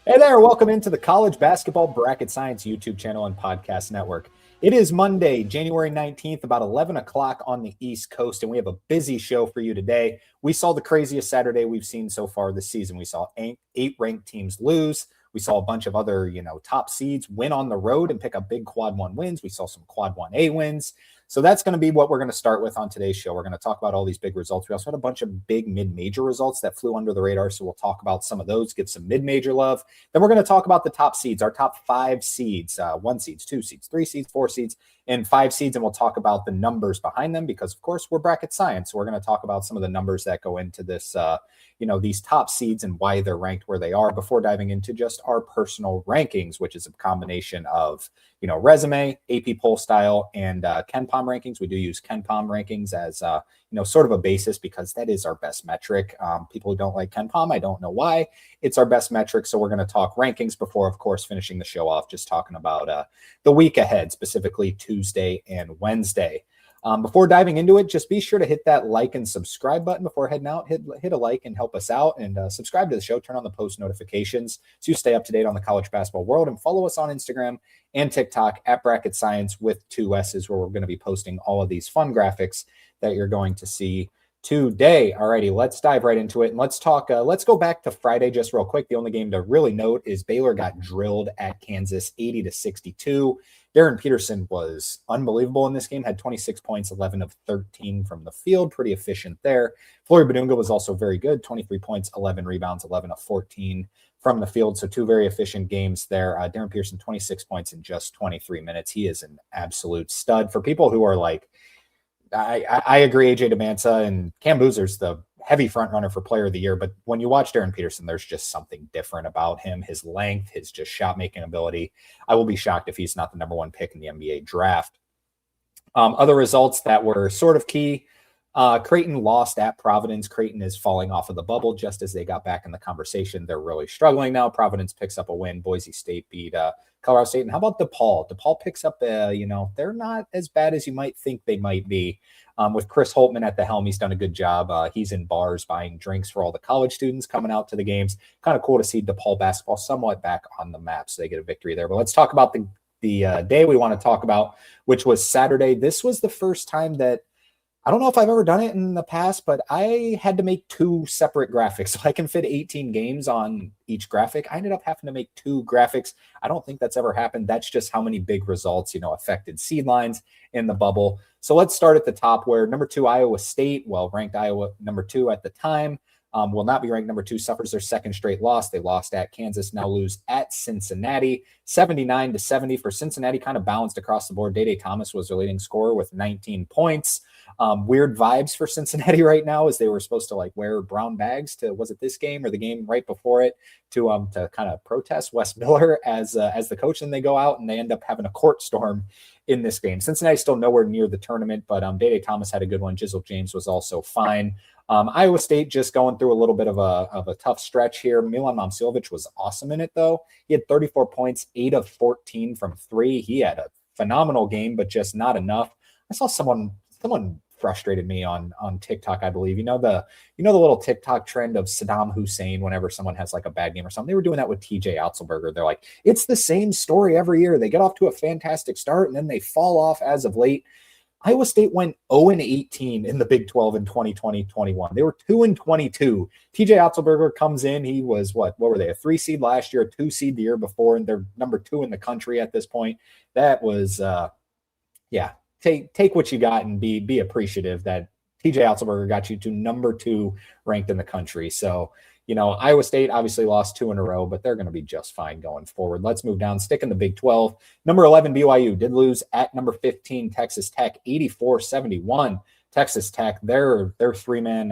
Hey there, welcome into the College Basketball Bracket Science YouTube channel and podcast network. It is Monday, January 19th, about 11 o'clock on the East Coast, and we have a busy show for you today. We saw the craziest Saturday we've seen so far this season. We saw eight ranked teams lose. We saw a bunch of other, top seeds win on the road and pick up big quad one wins. We saw some quad 1A wins. So that's going to be what we're going to start with on today's show. We're going to talk about all these big results. We also had a bunch of big mid-major results that flew under the radar. So we'll talk about some of those, give some mid-major love. Then we're going to talk about the top seeds, our top 5 seeds, 1 seeds, 2 seeds, 3 seeds, 4 seeds, and 5 seeds. And we'll talk about the numbers behind them because, of course, we're bracket science. So we're going to talk about some of the numbers that go into this, these top seeds and why they're ranked where they are before diving into just our personal rankings, which is a combination of, resume, AP poll style, and KenPom rankings. We do use KenPom rankings as, sort of a basis because that is our best metric. People who don't like KenPom, I don't know why. It's our best metric. So we're going to talk rankings before, of course, finishing the show off, just talking about the week ahead, specifically Tuesday and Wednesday. Before diving into it, just be sure to hit that like and subscribe button before heading out. Hit a like and help us out, and subscribe to the show. Turn on the post notifications so you stay up to date on the college basketball world, and follow us on Instagram and TikTok at Bracket Science with 2 S's, where we're going to be posting all of these fun graphics that you're going to see today. Alrighty, let's dive right into it, and let's talk. Let's go back to Friday just real quick. The only game to really note is Baylor got drilled at Kansas, 80-62. Darren Peterson was unbelievable in this game, had 26 points, 11 of 13 from the field, pretty efficient there. Flory Badunga was also very good, 23 points, 11 rebounds, 11 of 14 from the field, so 2 very efficient games there. Darren Peterson, 26 points in just 23 minutes. He is an absolute stud. For people who are like, I agree, AJ DeMansa and Cam Boozer's the heavy front runner for player of the year, but when you watch Darren Peterson, there's just something different about him. His length, his just shot making ability. I will be shocked if he's not the number 1 pick in the NBA draft. Other results that were sort of key. Creighton lost at Providence. Creighton is falling off of the bubble just as they got back in the conversation. They're really struggling now. Providence picks up a win. Boise State beat Colorado State. And how about DePaul? DePaul picks up, they're not as bad as you might think they might be. With Chris Holtman at the helm, he's done a good job. He's in bars buying drinks for all the college students coming out to the games. Kind of cool to see DePaul basketball somewhat back on the map, so they get a victory there. But let's talk about the day we want to talk about, which was Saturday. This was the first time that, I don't know if I've ever done it in the past, but I had to make 2 separate graphics. So I can fit 18 games on each graphic. I ended up having to make 2 graphics. I don't think that's ever happened. That's just how many big results, affected seed lines in the bubble. So let's start at the top, where number 2, Iowa State, ranked Iowa number 2 at the time, will not be ranked number 2, suffers their 2nd straight loss. They lost at Kansas, now lose at Cincinnati, 79-70 for Cincinnati, kind of balanced across the board. Day Thomas was their leading scorer with 19 points. Weird vibes for Cincinnati right now, as they were supposed to wear brown bags to, was it this game or the game right before it, to kind of protest Wes Miller as the coach, and they go out and they end up having a court storm in this game. Cincinnati's still nowhere near the tournament, but Day Thomas had a good one. Jizzle James was also fine. Iowa State just going through a little bit of a tough stretch here. Milan Momcilovic was awesome in it, though. He had 34 points, 8 of 14 from 3. He had a phenomenal game, but just not enough. I saw someone frustrated me on TikTok, I believe. The little TikTok trend of Saddam Hussein whenever someone has a bad game or something. They were doing that with TJ Otzelberger. They're like, it's the same story every year. They get off to a fantastic start and then they fall off as of late. Iowa State went 0-18 in the Big 12 in 2020-21. They were 2-22. TJ Otzelberger comes in. He was what were they? A 3 seed last year, a 2 seed the year before, and they're number 2 in the country at this point. That was Take what you got and be appreciative that TJ Otzelberger got you to number 2 ranked in the country. So, Iowa State obviously lost 2 in a row, but they're going to be just fine going forward. Let's move down, stick in the Big 12. Number 11, BYU did lose at number 15, Texas Tech, 84-71. Texas Tech, their 3-man,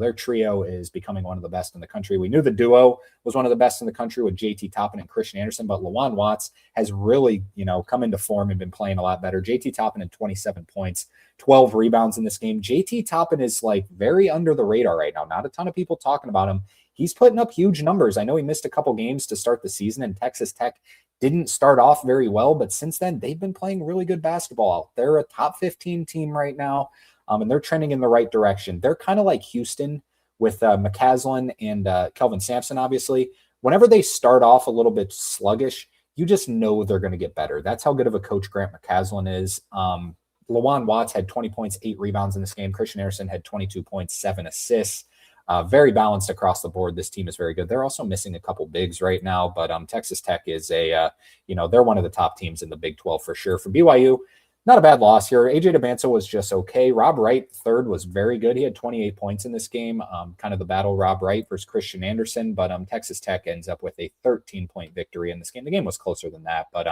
their trio is becoming one of the best in the country. We knew the duo was one of the best in the country with JT Toppin and Christian Anderson, but Lawan Watts has really, come into form and been playing a lot better. JT Toppin had 27 points, 12 rebounds in this game. JT Toppin is very under the radar right now. Not a ton of people talking about him. He's putting up huge numbers. I know he missed a couple games to start the season, and Texas Tech didn't start off very well, but since then they've been playing really good basketball. They're a top 15 team right now. And they're trending in the right direction. They're kind of like Houston with McCaslin and Kelvin Sampson, obviously, whenever they start off a little bit sluggish, you just know they're going to get better. That's how good of a coach Grant McCaslin is. Lawan Watts had 20 points, 8 rebounds in this game. Christian Anderson had 22 points, 7 assists. Very balanced across the board. This team is very good. They're also missing a couple bigs right now, but Texas Tech is they're one of the top teams in the Big 12 for sure. For BYU, not a bad loss here. AJ DeBanza was just okay. Rob Wright, third, was very good. He had 28 points in this game. Kind of the battle, Rob Wright versus Christian Anderson, but Texas Tech ends up with a 13-point victory in this game. The game was closer than that, but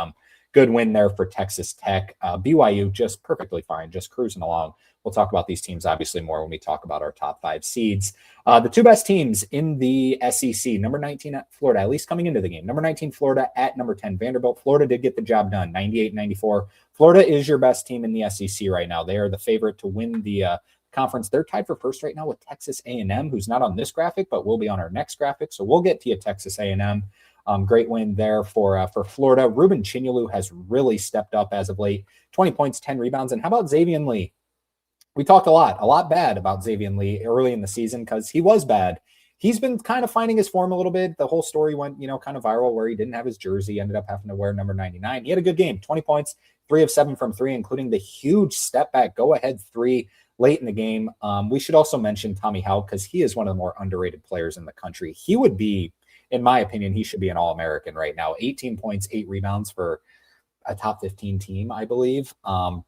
good win there for Texas Tech. BYU just perfectly fine, just cruising along. We'll talk about these teams obviously more when we talk about our top 5 seeds. The 2 best teams in the SEC, number 19 at Florida, at least coming into the game. Number 19, Florida at number 10, Vanderbilt. Florida did get the job done, 98-94. Florida is your best team in the SEC right now. They are the favorite to win the conference. They're tied for first right now with Texas A&M, who's not on this graphic, but will be on our next graphic. So we'll get to you, Texas A&M. Great win there for Florida. Ruben Chinyelu has really stepped up as of late. 20 points, 10 rebounds. And how about Xavier Lee? We talked a lot bad about Xavier Lee early in the season because he was bad. He's been kind of finding his form a little bit. The whole story went, kind of viral where he didn't have his jersey, ended up having to wear number 99. He had a good game, 20 points, 3 of 7 from 3, including the huge step back, go-ahead 3 late in the game. We should also mention Tommy Hauck because he is one of the more underrated players in the country. He would be, in my opinion, he should be an All-American right now. 18 points, 8 rebounds for a top 15 team, I believe.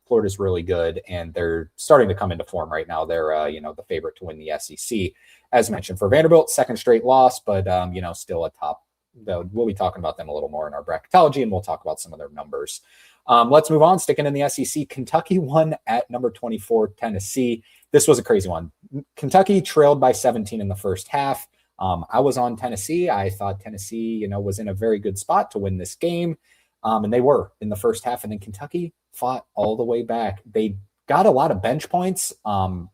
Florida's really good, and they're starting to come into form right now. They're, the favorite to win the SEC. As mentioned, for Vanderbilt, second straight loss, but, still a top. We'll be talking about them a little more in our bracketology, and we'll talk about some of their numbers. Let's move on. Sticking in the SEC, Kentucky won at number 24, Tennessee. This was a crazy one. Kentucky trailed by 17 in the first half. I was on Tennessee. I thought Tennessee, was in a very good spot to win this game. And they were in the first half. And then Kentucky fought all the way back. They got a lot of bench points from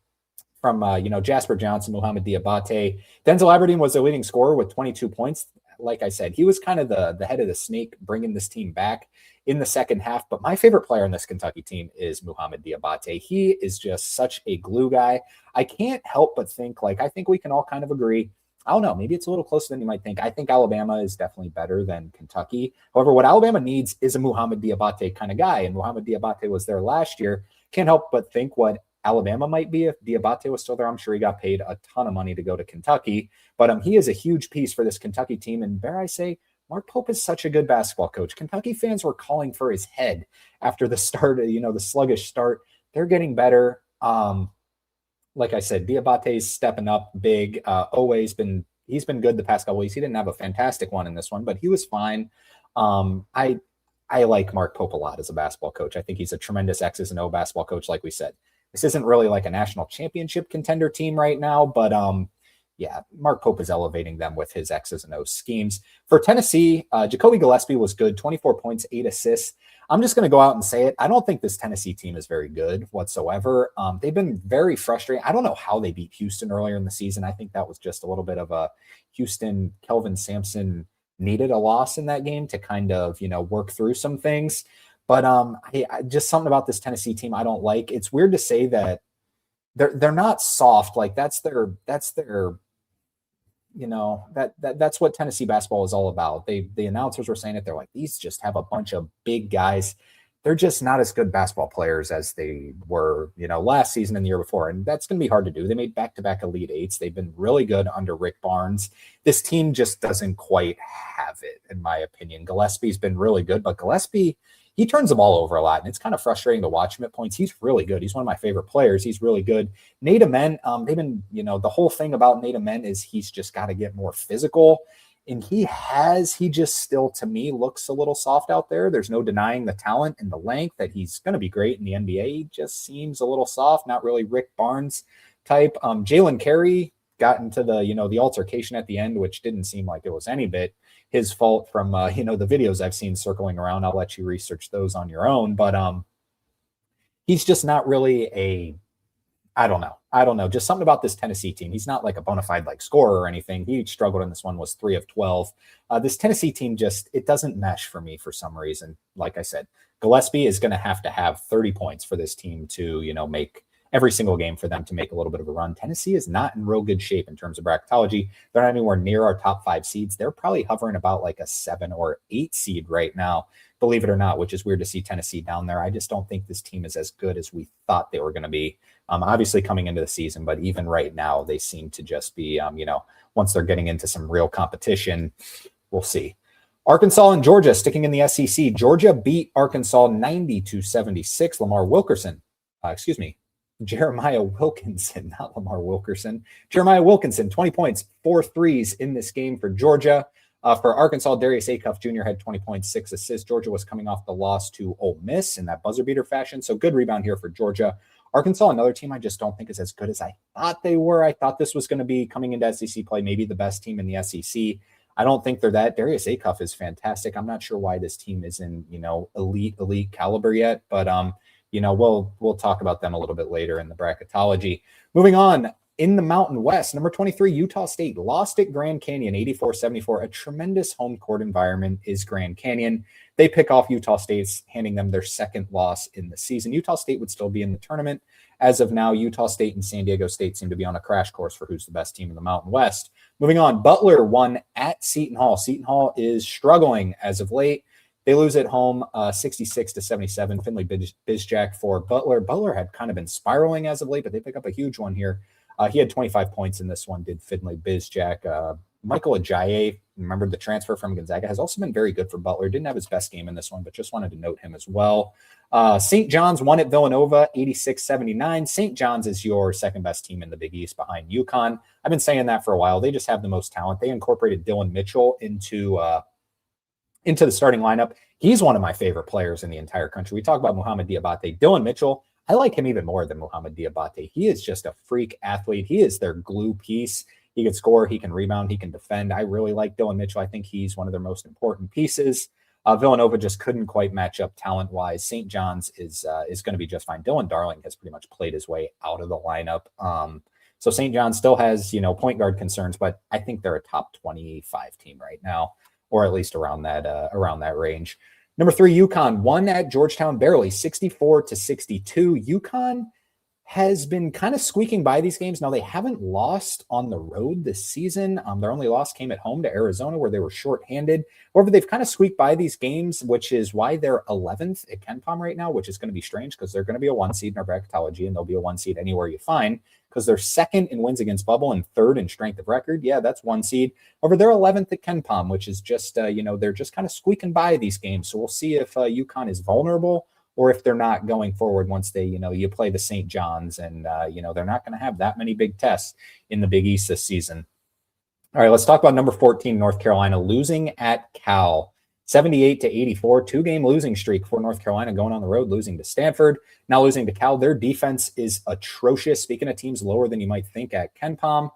Jasper Johnson, Muhammad Diabate. Denzel Aberdeen was the leading scorer with 22 points. Like I said, he was kind of the head of the snake, bringing this team back in the second half. But my favorite player on this Kentucky team is Muhammad Diabate. He is just such a glue guy. I can't help but think, I think we can all kind of agree. I don't know. Maybe it's a little closer than you might think. I think Alabama is definitely better than Kentucky. However, what Alabama needs is a Muhammad Diabate kind of guy. And Muhammad Diabate was there last year. Can't help but think what Alabama might be if Diabate was still there. I'm sure he got paid a ton of money to go to Kentucky. But he is a huge piece for this Kentucky team. And dare I say, Mark Pope is such a good basketball coach. Kentucky fans were calling for his head after the start, the sluggish start. They're getting better. Like I said, Diabate's stepping up big. He's been good the past couple weeks. He didn't have a fantastic one in this one, but he was fine. I like Mark Pope a lot as a basketball coach. I think he's a tremendous X's and O basketball coach. Like we said, this isn't really like a national championship contender team right now, but Mark Pope is elevating them with his X's and O schemes. For Tennessee, Jacoby Gillespie was good, 24 points, 8 assists. I'm just going to go out and say it. I don't think this Tennessee team is very good whatsoever. They've been very frustrating. I don't know how they beat Houston earlier in the season. I think that was just a little bit of a Houston. Kelvin Sampson needed a loss in that game to kind of, work through some things. But just something about this Tennessee team I don't like. It's weird to say that they're not soft. Like that's their that's what Tennessee basketball is all about. The announcers were saying it. They're like, these just have a bunch of big guys. They're just not as good basketball players as they were, last season and the year before. And that's going to be hard to do. They made back-to-back Elite Eights. They've been really good under Rick Barnes. This team just doesn't quite have it, in my opinion. Gillespie's been really good, but Gillespie, he turns the ball over a lot, and it's kind of frustrating to watch him at points. He's really good. He's one of my favorite players. He's really good. Nate Amen, they've been, the whole thing about Nate Amen is he's just got to get more physical, and he just still, to me, looks a little soft out there. There's no denying the talent and the length that he's going to be great in the NBA. He just seems a little soft, not really Rick Barnes type. Jalen Carey got into the altercation at the end, which didn't seem like it was any bit his fault from, the videos I've seen circling around. I'll let you research those on your own, but he's just not really I don't know. Just something about this Tennessee team. He's not like a bona fide scorer or anything. He struggled in this one, was 3 of 12. This Tennessee team it doesn't mesh for me for some reason. Like I said, Gillespie is going to have 30 points for this team to, make every single game for them to make a little bit of a run. Tennessee is not in real good shape in terms of bracketology. They're not anywhere near our top 5 seeds. They're probably hovering about like a 7 or 8 seed right now, believe it or not, which is weird to see Tennessee down there. I just don't think this team is as good as we thought they were going to be, obviously coming into the season, but even right now, they seem to just be, once they're getting into some real competition, we'll see. Arkansas and Georgia sticking in the SEC. Georgia beat Arkansas 90-76. Jeremiah Wilkinson, not Lamar Wilkerson. Jeremiah Wilkinson, 20 points, 4 threes in this game for Georgia. For Arkansas, Darius Acuff Jr. had 20 points, 6 assists. Georgia was coming off the loss to Ole Miss in that buzzer beater fashion. So good rebound here for Georgia. Arkansas, another team I just don't think is as good as I thought they were. I thought this was going to be coming into SEC play, maybe the best team in the SEC. I don't think they're that. Darius Acuff is fantastic. I'm not sure why this team isn't, elite caliber yet, but we'll talk about them a little bit later in the bracketology. Moving on, in the Mountain West, number 23, Utah State lost at Grand Canyon 84-74. A tremendous home court environment is Grand Canyon. They pick off Utah State, handing them their second loss in the season. Utah State would still be in the tournament. As of now, Utah State and San Diego State seem to be on a crash course for who's the best team in the Mountain West. Moving on, Butler won at Seton Hall. Seton Hall is struggling as of late. They lose at home 66-77. Finley Bizjack for Butler. Butler had kind of been spiraling as of late, but they pick up a huge one here. He had 25 points in this one, did Finley Bizjack. Michael Ajayi, remember the transfer from Gonzaga, has also been very good for Butler. Didn't have his best game in this one, but just wanted to note him as well. St. John's won at Villanova 86-79. St. John's is your second best team in the Big East behind UConn. I've been saying that for a while. They just have the most talent. They incorporated Dylan Mitchell into the starting lineup. He's one of my favorite players in the entire country. We talk about Mohamed Diabate. Dylan Mitchell, I like him even more than Mohamed Diabate. He is just a freak athlete. He is their glue piece. He can score, he can rebound, he can defend. I really like Dylan Mitchell. I think he's one of their most important pieces. Villanova just couldn't quite match up talent-wise. St. John's is going to be just fine. Dylan Darling has pretty much played his way out of the lineup. So St. John's still has, point guard concerns, but I think they're a top 25 team right now, or at least around that range. Number 3, UConn won at Georgetown barely, 64-62. UConn has been kind of squeaking by these games. Now, they haven't lost on the road this season. Their only loss came at home to Arizona, where they were shorthanded. However, they've kind of squeaked by these games, which is why they're 11th at KenPom right now, which is going to be strange because they're going to be a 1 seed in our bracketology, and they'll be a 1 seed anywhere you find because they're second in wins against bubble and third in strength of record. Yeah, that's 1 seed. However, they're 11th at KenPom, which is just, they're just kind of squeaking by these games. So we'll see if UConn is vulnerable or if they're not going forward once they, you play the St. John's and, they're not going to have that many big tests in the Big East this season. All right, let's talk about number 14, North Carolina, losing at Cal, 78-84, 2-game losing streak for North Carolina, going on the road, losing to Stanford, now losing to Cal. Their defense is atrocious. Speaking of teams lower than you might think at KenPom,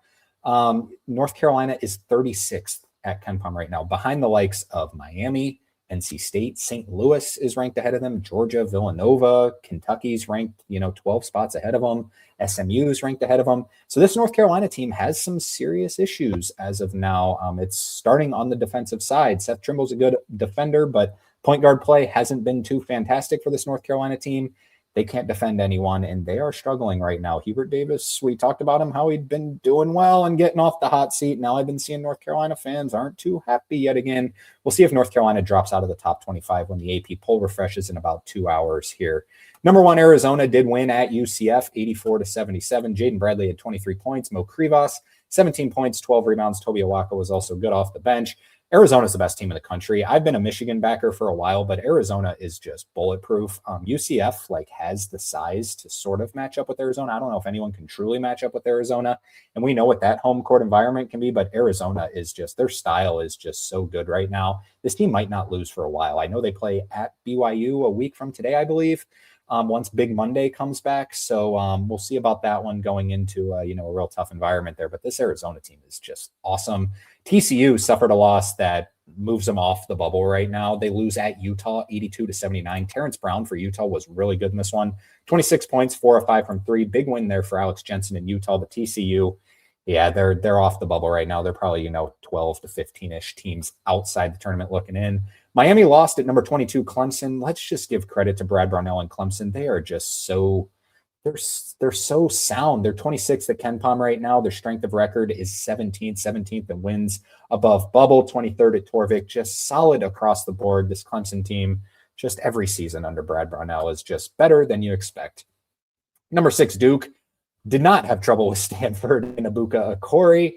North Carolina is 36th at KenPom right now, behind the likes of Miami, NC State. St. Louis is ranked ahead of them. Georgia, Villanova, Kentucky's ranked, 12 spots ahead of them. SMU is ranked ahead of them. So this North Carolina team has some serious issues as of now. It's starting on the defensive side. Seth Trimble's a good defender, but point guard play hasn't been too fantastic for this North Carolina team. They can't defend anyone, and they are struggling right now. Hubert Davis, we talked about him, how he'd been doing well and getting off the hot seat. Now I've been seeing North Carolina fans aren't too happy yet again. We'll see if North Carolina drops out of the top 25 when the AP poll refreshes in about 2 hours here. Number 1, Arizona did win at UCF, 84-77. Jaden Bradley had 23 points. Mo Krivas, 17 points, 12 rebounds. Toby Awaka was also good off the bench. Arizona's the best team in the country. I've been a Michigan backer for a while, but Arizona is just bulletproof. UCF has the size to sort of match up with Arizona. I don't know if anyone can truly match up with Arizona, and we know what that home court environment can be, but Arizona is just, their style is just so good right now. This team might not lose for a while. I know they play at BYU a week from today, I believe, once Big Monday comes back. So we'll see about that one going into, a real tough environment there. But this Arizona team is just awesome. TCU suffered a loss that moves them off the bubble right now. They lose at Utah, 82-79. Terrence Brown for Utah was really good in this one. 26 points, 4 of 5 from 3. Big win there for Alex Jensen in Utah. But TCU, yeah, they're off the bubble right now. They're probably, 12 to 15-ish teams outside the tournament looking in. Miami lost at number 22, Clemson. Let's just give credit to Brad Brownell and Clemson. They are just they're so sound. They're 26th at KenPom right now. Their strength of record is 17th in wins above bubble, 23rd at Torvik. Just solid across the board. This Clemson team, just every season under Brad Brownell, is just better than you expect. Number 6, Duke, did not have trouble with Stanford and Ibuka Okori.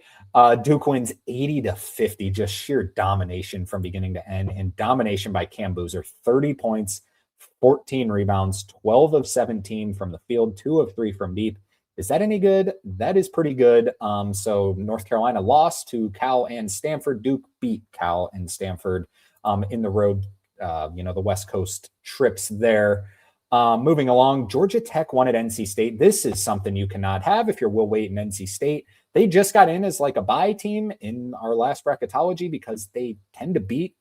Duke wins 80-50, just sheer domination from beginning to end, and domination by Cam Boozer, 30 points, 14 rebounds, 12 of 17 from the field, 2 of 3 from deep. Is that any good? That is pretty good. So North Carolina lost to Cal and Stanford. Duke beat Cal and Stanford in the road, the West Coast trips there. Moving along, Georgia Tech won at NC State. This is something you cannot have if you're Will Wade and NC State. They just got in as like a bye team in our last bracketology because they tend to beat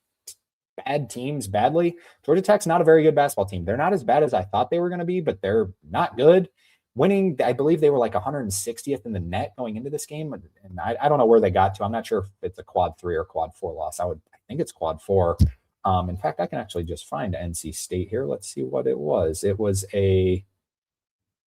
bad teams badly. Georgia Tech's not a very good basketball team. They're not as bad as I thought they were going to be, but they're not good. Winning, I believe they were like 160th in the net going into this game, and I don't know where they got to. I'm not sure if it's a quad 3 or quad 4 loss. I think it's quad 4. In fact, I can actually just find NC State here. Let's see what it was. It was a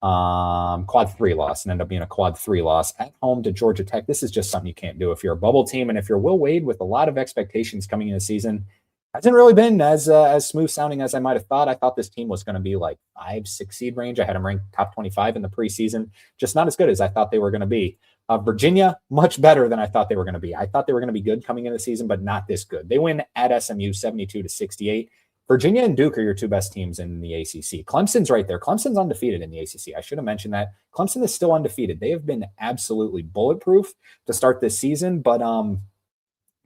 quad 3 loss and ended up being a quad 3 loss at home to Georgia Tech. This is just something you can't do if you're a bubble team. And if you're Will Wade with a lot of expectations coming into the season, hasn't really been as smooth sounding as I might have thought. I thought this team was going to be like 5-6 seed range. I had them ranked top 25 in the preseason. Just not as good as I thought they were going to be. Virginia, much better than I thought they were going to be. I thought they were going to be good coming into the season, but not this good. They win at SMU 72-68. Virginia and Duke are your two best teams in the ACC. Clemson's right there. Clemson's undefeated in the ACC. I should have mentioned that. Clemson is still undefeated. They have been absolutely bulletproof to start this season, but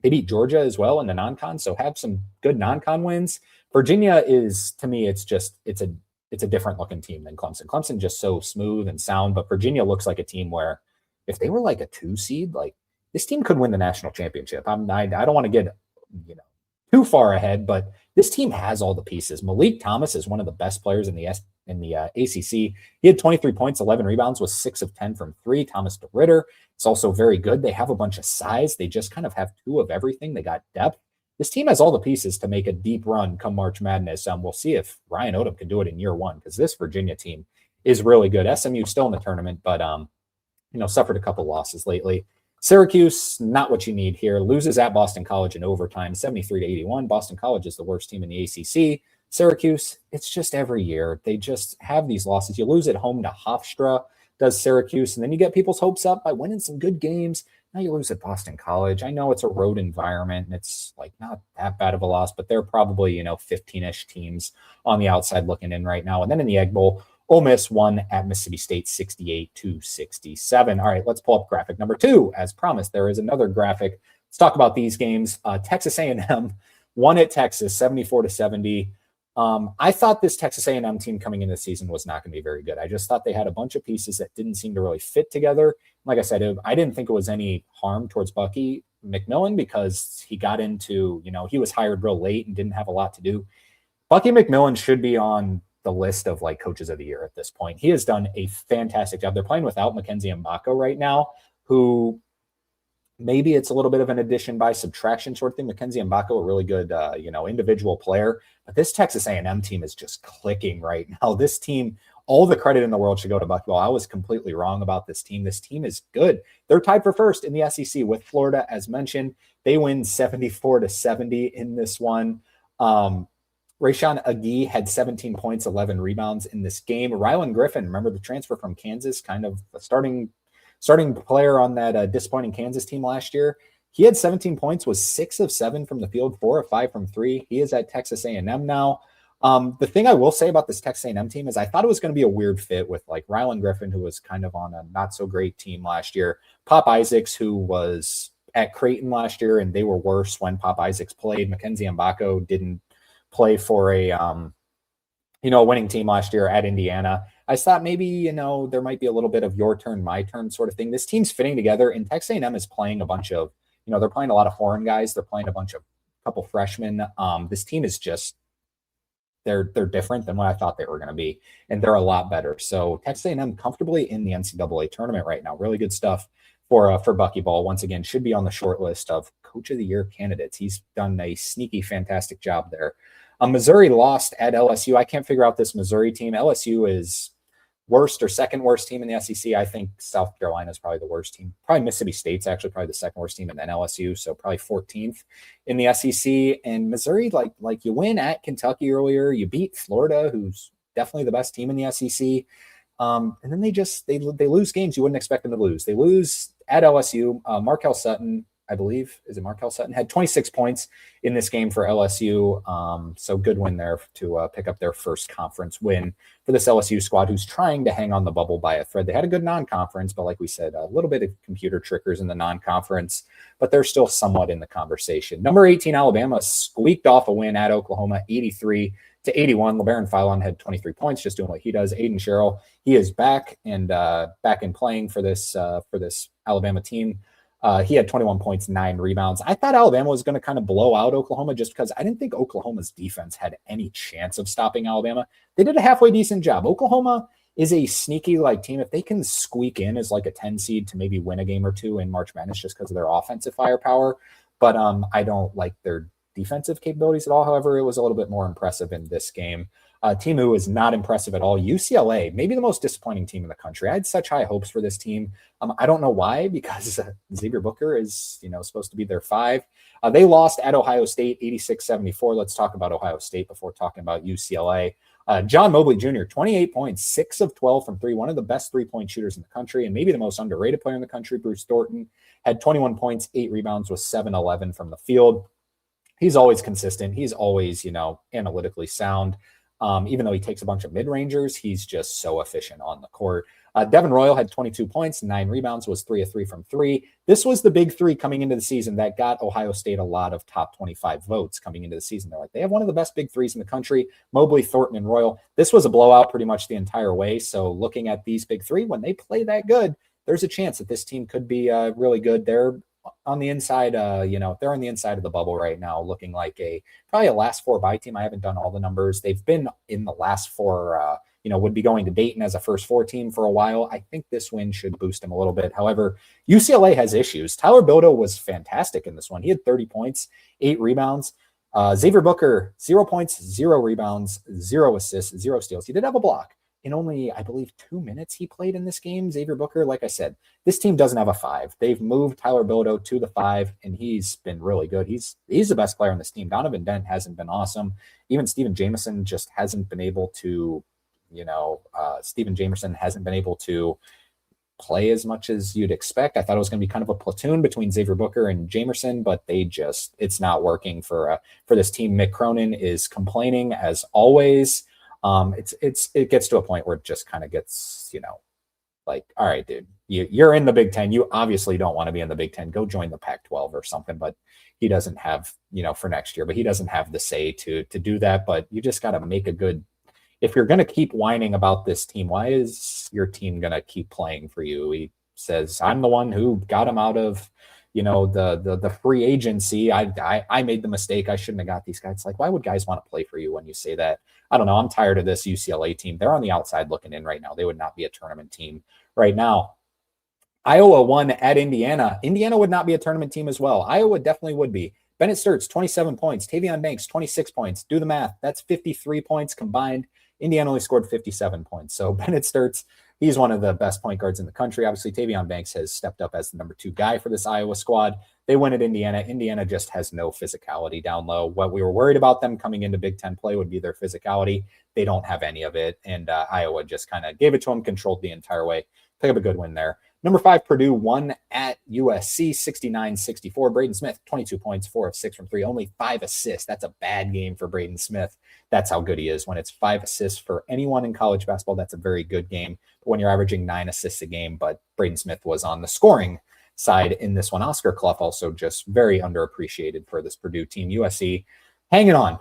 they beat Georgia as well in the non-con, so have some good non-con wins. Virginia is, to me, it's a different looking team than Clemson. Clemson just so smooth and sound, but Virginia looks like a team where if they were like a 2 seed, like this team could win the national championship. I don't want to get too far ahead, but this team has all the pieces. Malik Thomas is one of the best players in the ACC. He had 23 points, 11 rebounds, was 6 of 10 from 3. Thomas DeRitter is also very good. They have a bunch of size. They just kind of have 2 of everything. They got depth. This team has all the pieces to make a deep run come March Madness. We'll see if Ryan Odom can do it in year 1 because this Virginia team is really good. SMU still in the tournament, but suffered a couple losses lately. Syracuse, not what you need here. Loses at Boston College in overtime, 73-81. Boston College is the worst team in the ACC. Syracuse, it's just every year. They just have these losses. You lose at home to Hofstra, does Syracuse, and then you get people's hopes up by winning some good games. Now you lose at Boston College. I know it's a road environment, and it's like not that bad of a loss, but they're probably, 15-ish teams on the outside looking in right now. And then in the Egg Bowl, Ole Miss won at Mississippi State 68-67. All right, let's pull up graphic number 2. As promised, there is another graphic. Let's talk about these games. Texas A&M won at Texas 74-70. I thought this Texas A&M team coming into the season was not going to be very good. I just thought they had a bunch of pieces that didn't seem to really fit together. Like I said, I didn't think it was any harm towards Bucky McMillan because he got into, he was hired real late and didn't have a lot to do. Bucky McMillan should be on the list of like coaches of the year at this point. He has done a fantastic job. They're playing without Mackenzie Mbako right now, who maybe it's a little bit of an addition by subtraction sort of thing. Mackenzie Mbako, a really good, individual player, but this Texas A&M team is just clicking right now. This team, all the credit in the world should go to Bucky. Well, I was completely wrong about this team. This team is good. They're tied for first in the SEC with Florida, as mentioned. They win 74-70 in this one. Rayshawn Agee had 17 points, 11 rebounds in this game. Rylan Griffin, remember the transfer from Kansas, kind of a starting player on that disappointing Kansas team last year. He had 17 points, was 6 of 7 from the field, 4 of 5 from 3. He is at Texas A&M now. The thing I will say about this Texas A&M team is I thought it was going to be a weird fit with like Rylan Griffin, who was kind of on a not so great team last year. Pop Isaacs, who was at Creighton last year, and they were worse when Pop Isaacs played. Mackenzie Mbako didn't play for a winning team last year at Indiana. I thought maybe, there might be a little bit of your turn, my turn sort of thing. This team's fitting together, and Texas A&M is playing a bunch of, they're playing a lot of foreign guys. They're playing a couple freshmen. This team is just, they're different than what I thought they were going to be, and they're a lot better. So Texas A&M comfortably in the NCAA tournament right now. Really good stuff for Bucky Ball. Once again, should be on the short list of Coach of the Year candidates. He's done a sneaky, fantastic job there. Missouri lost at LSU. I can't figure out this Missouri team. LSU is worst or second worst team in the SEC. I think South Carolina is probably the worst team. Probably Mississippi State's actually probably the second worst team, and then LSU, so probably 14th in the SEC. And Missouri, like you win at Kentucky earlier, you beat Florida, who's definitely the best team in the SEC. And then they lose games you wouldn't expect them to lose. They lose at LSU. Markel Sutton, I believe, is it Markel Sutton, had 26 points in this game for LSU. So good win there to pick up their first conference win for this LSU squad, who's trying to hang on the bubble by a thread. They had a good non-conference, but like we said, a little bit of computer trickers in the non-conference, but they're still somewhat in the conversation. Number 18, Alabama squeaked off a win at Oklahoma, 83-81. LeBaron Philon had 23 points, just doing what he does. Aiden Sherrill, he is back and back in playing for this Alabama team. He had 21 points, 9 rebounds. I thought Alabama was going to kind of blow out Oklahoma just because I didn't think Oklahoma's defense had any chance of stopping Alabama. They did a halfway decent job. Oklahoma is a sneaky team. If they can squeak in as like a 10 seed to maybe win a game or two in March Madness just because of their offensive firepower. But I don't like their defensive capabilities at all. However, it was a little bit more impressive in this game. Team who is not impressive at all, UCLA, maybe the most disappointing team in the country. I had such high hopes for this team. I don't know why, because Xavier Booker is supposed to be their 5. They lost at Ohio State 86-74. Let's talk about Ohio State before talking about UCLA. John Mobley Jr., 28 points, 6 of 12 from 3, one of the best 3-point shooters in the country, and maybe the most underrated player in the country. Bruce Thornton had 21 points, 8 rebounds with 7-11 from the field. He's always consistent. He's always, analytically sound. Even though he takes a bunch of mid-rangers, he's just so efficient on the court. Devin Royal had 22 points, 9 rebounds, was 3 of 3 from 3. This was the big 3 coming into the season that got Ohio State a lot of top 25 votes coming into the season. They're like, they have one of the best big 3s in the country, Mobley, Thornton, and Royal. This was a blowout pretty much the entire way. So looking at these big 3, when they play that good, there's a chance that this team could be really good. They're on the inside, they're on the inside of the bubble right now, looking like probably a last 4 bye team. I haven't done all the numbers. They've been in the last 4, would be going to Dayton as a first 4 team for a while. I think this win should boost them a little bit. However, UCLA has issues. Tyler Bildo was fantastic in this one. He had 30 points, 8 rebounds. Xavier Booker, 0 points, 0 rebounds, 0 assists, 0 steals. He did have a block. In only, I believe, 2 minutes he played in this game, Xavier Booker. Like I said, this team doesn't have a 5. They've moved Tyler Bildo to the 5, and he's been really good. He's the best player on this team. Donovan Dent hasn't been awesome. Even Steven Jamerson just hasn't been able to, play as much as you'd expect. I thought it was going to be kind of a platoon between Xavier Booker and Jamerson, but it's not working for this team. Mick Cronin is complaining as always. It gets to a point where it just kind of gets, all right, dude, you're in the Big Ten. You obviously don't want to be in the Big Ten. Go join the Pac-12 or something. But he doesn't have, for next year, but he doesn't have the say to do that. But you just got to make if you're going to keep whining about this team, why is your team going to keep playing for you? He says, I'm the one who got him out of, the free agency. I made the mistake. I shouldn't have got these guys. Like, why would guys want to play for you when you say that? I don't know. I'm tired of this UCLA team. They're on the outside looking in right now. They would not be a tournament team right now. Iowa won at Indiana. Indiana would not be a tournament team as well. Iowa definitely would be. Bennett Sturts, 27 points. Tavion Banks, 26 points. Do the math. That's 53 points combined. Indiana only scored 57 points. So Bennett Sturts, he's one of the best point guards in the country. Obviously, Tavion Banks has stepped up as the number 2 guy for this Iowa squad. They win at Indiana. Indiana just has no physicality down low. What we were worried about them coming into Big Ten play would be their physicality. They don't have any of it. And Iowa just kind of gave it to them, controlled the entire way. Pick up a good win there. Number 5, Purdue won at USC 69-64. Braden Smith, 22 points, 4 of 6 from 3, only 5 assists. That's a bad game for Braden Smith. That's how good he is. When it's 5 assists for anyone in college basketball, that's a very good game. But when you're averaging 9 assists a game, but Braden Smith was on the scoring side in this one. Oscar Clough also just very underappreciated for this Purdue team. USC hanging on.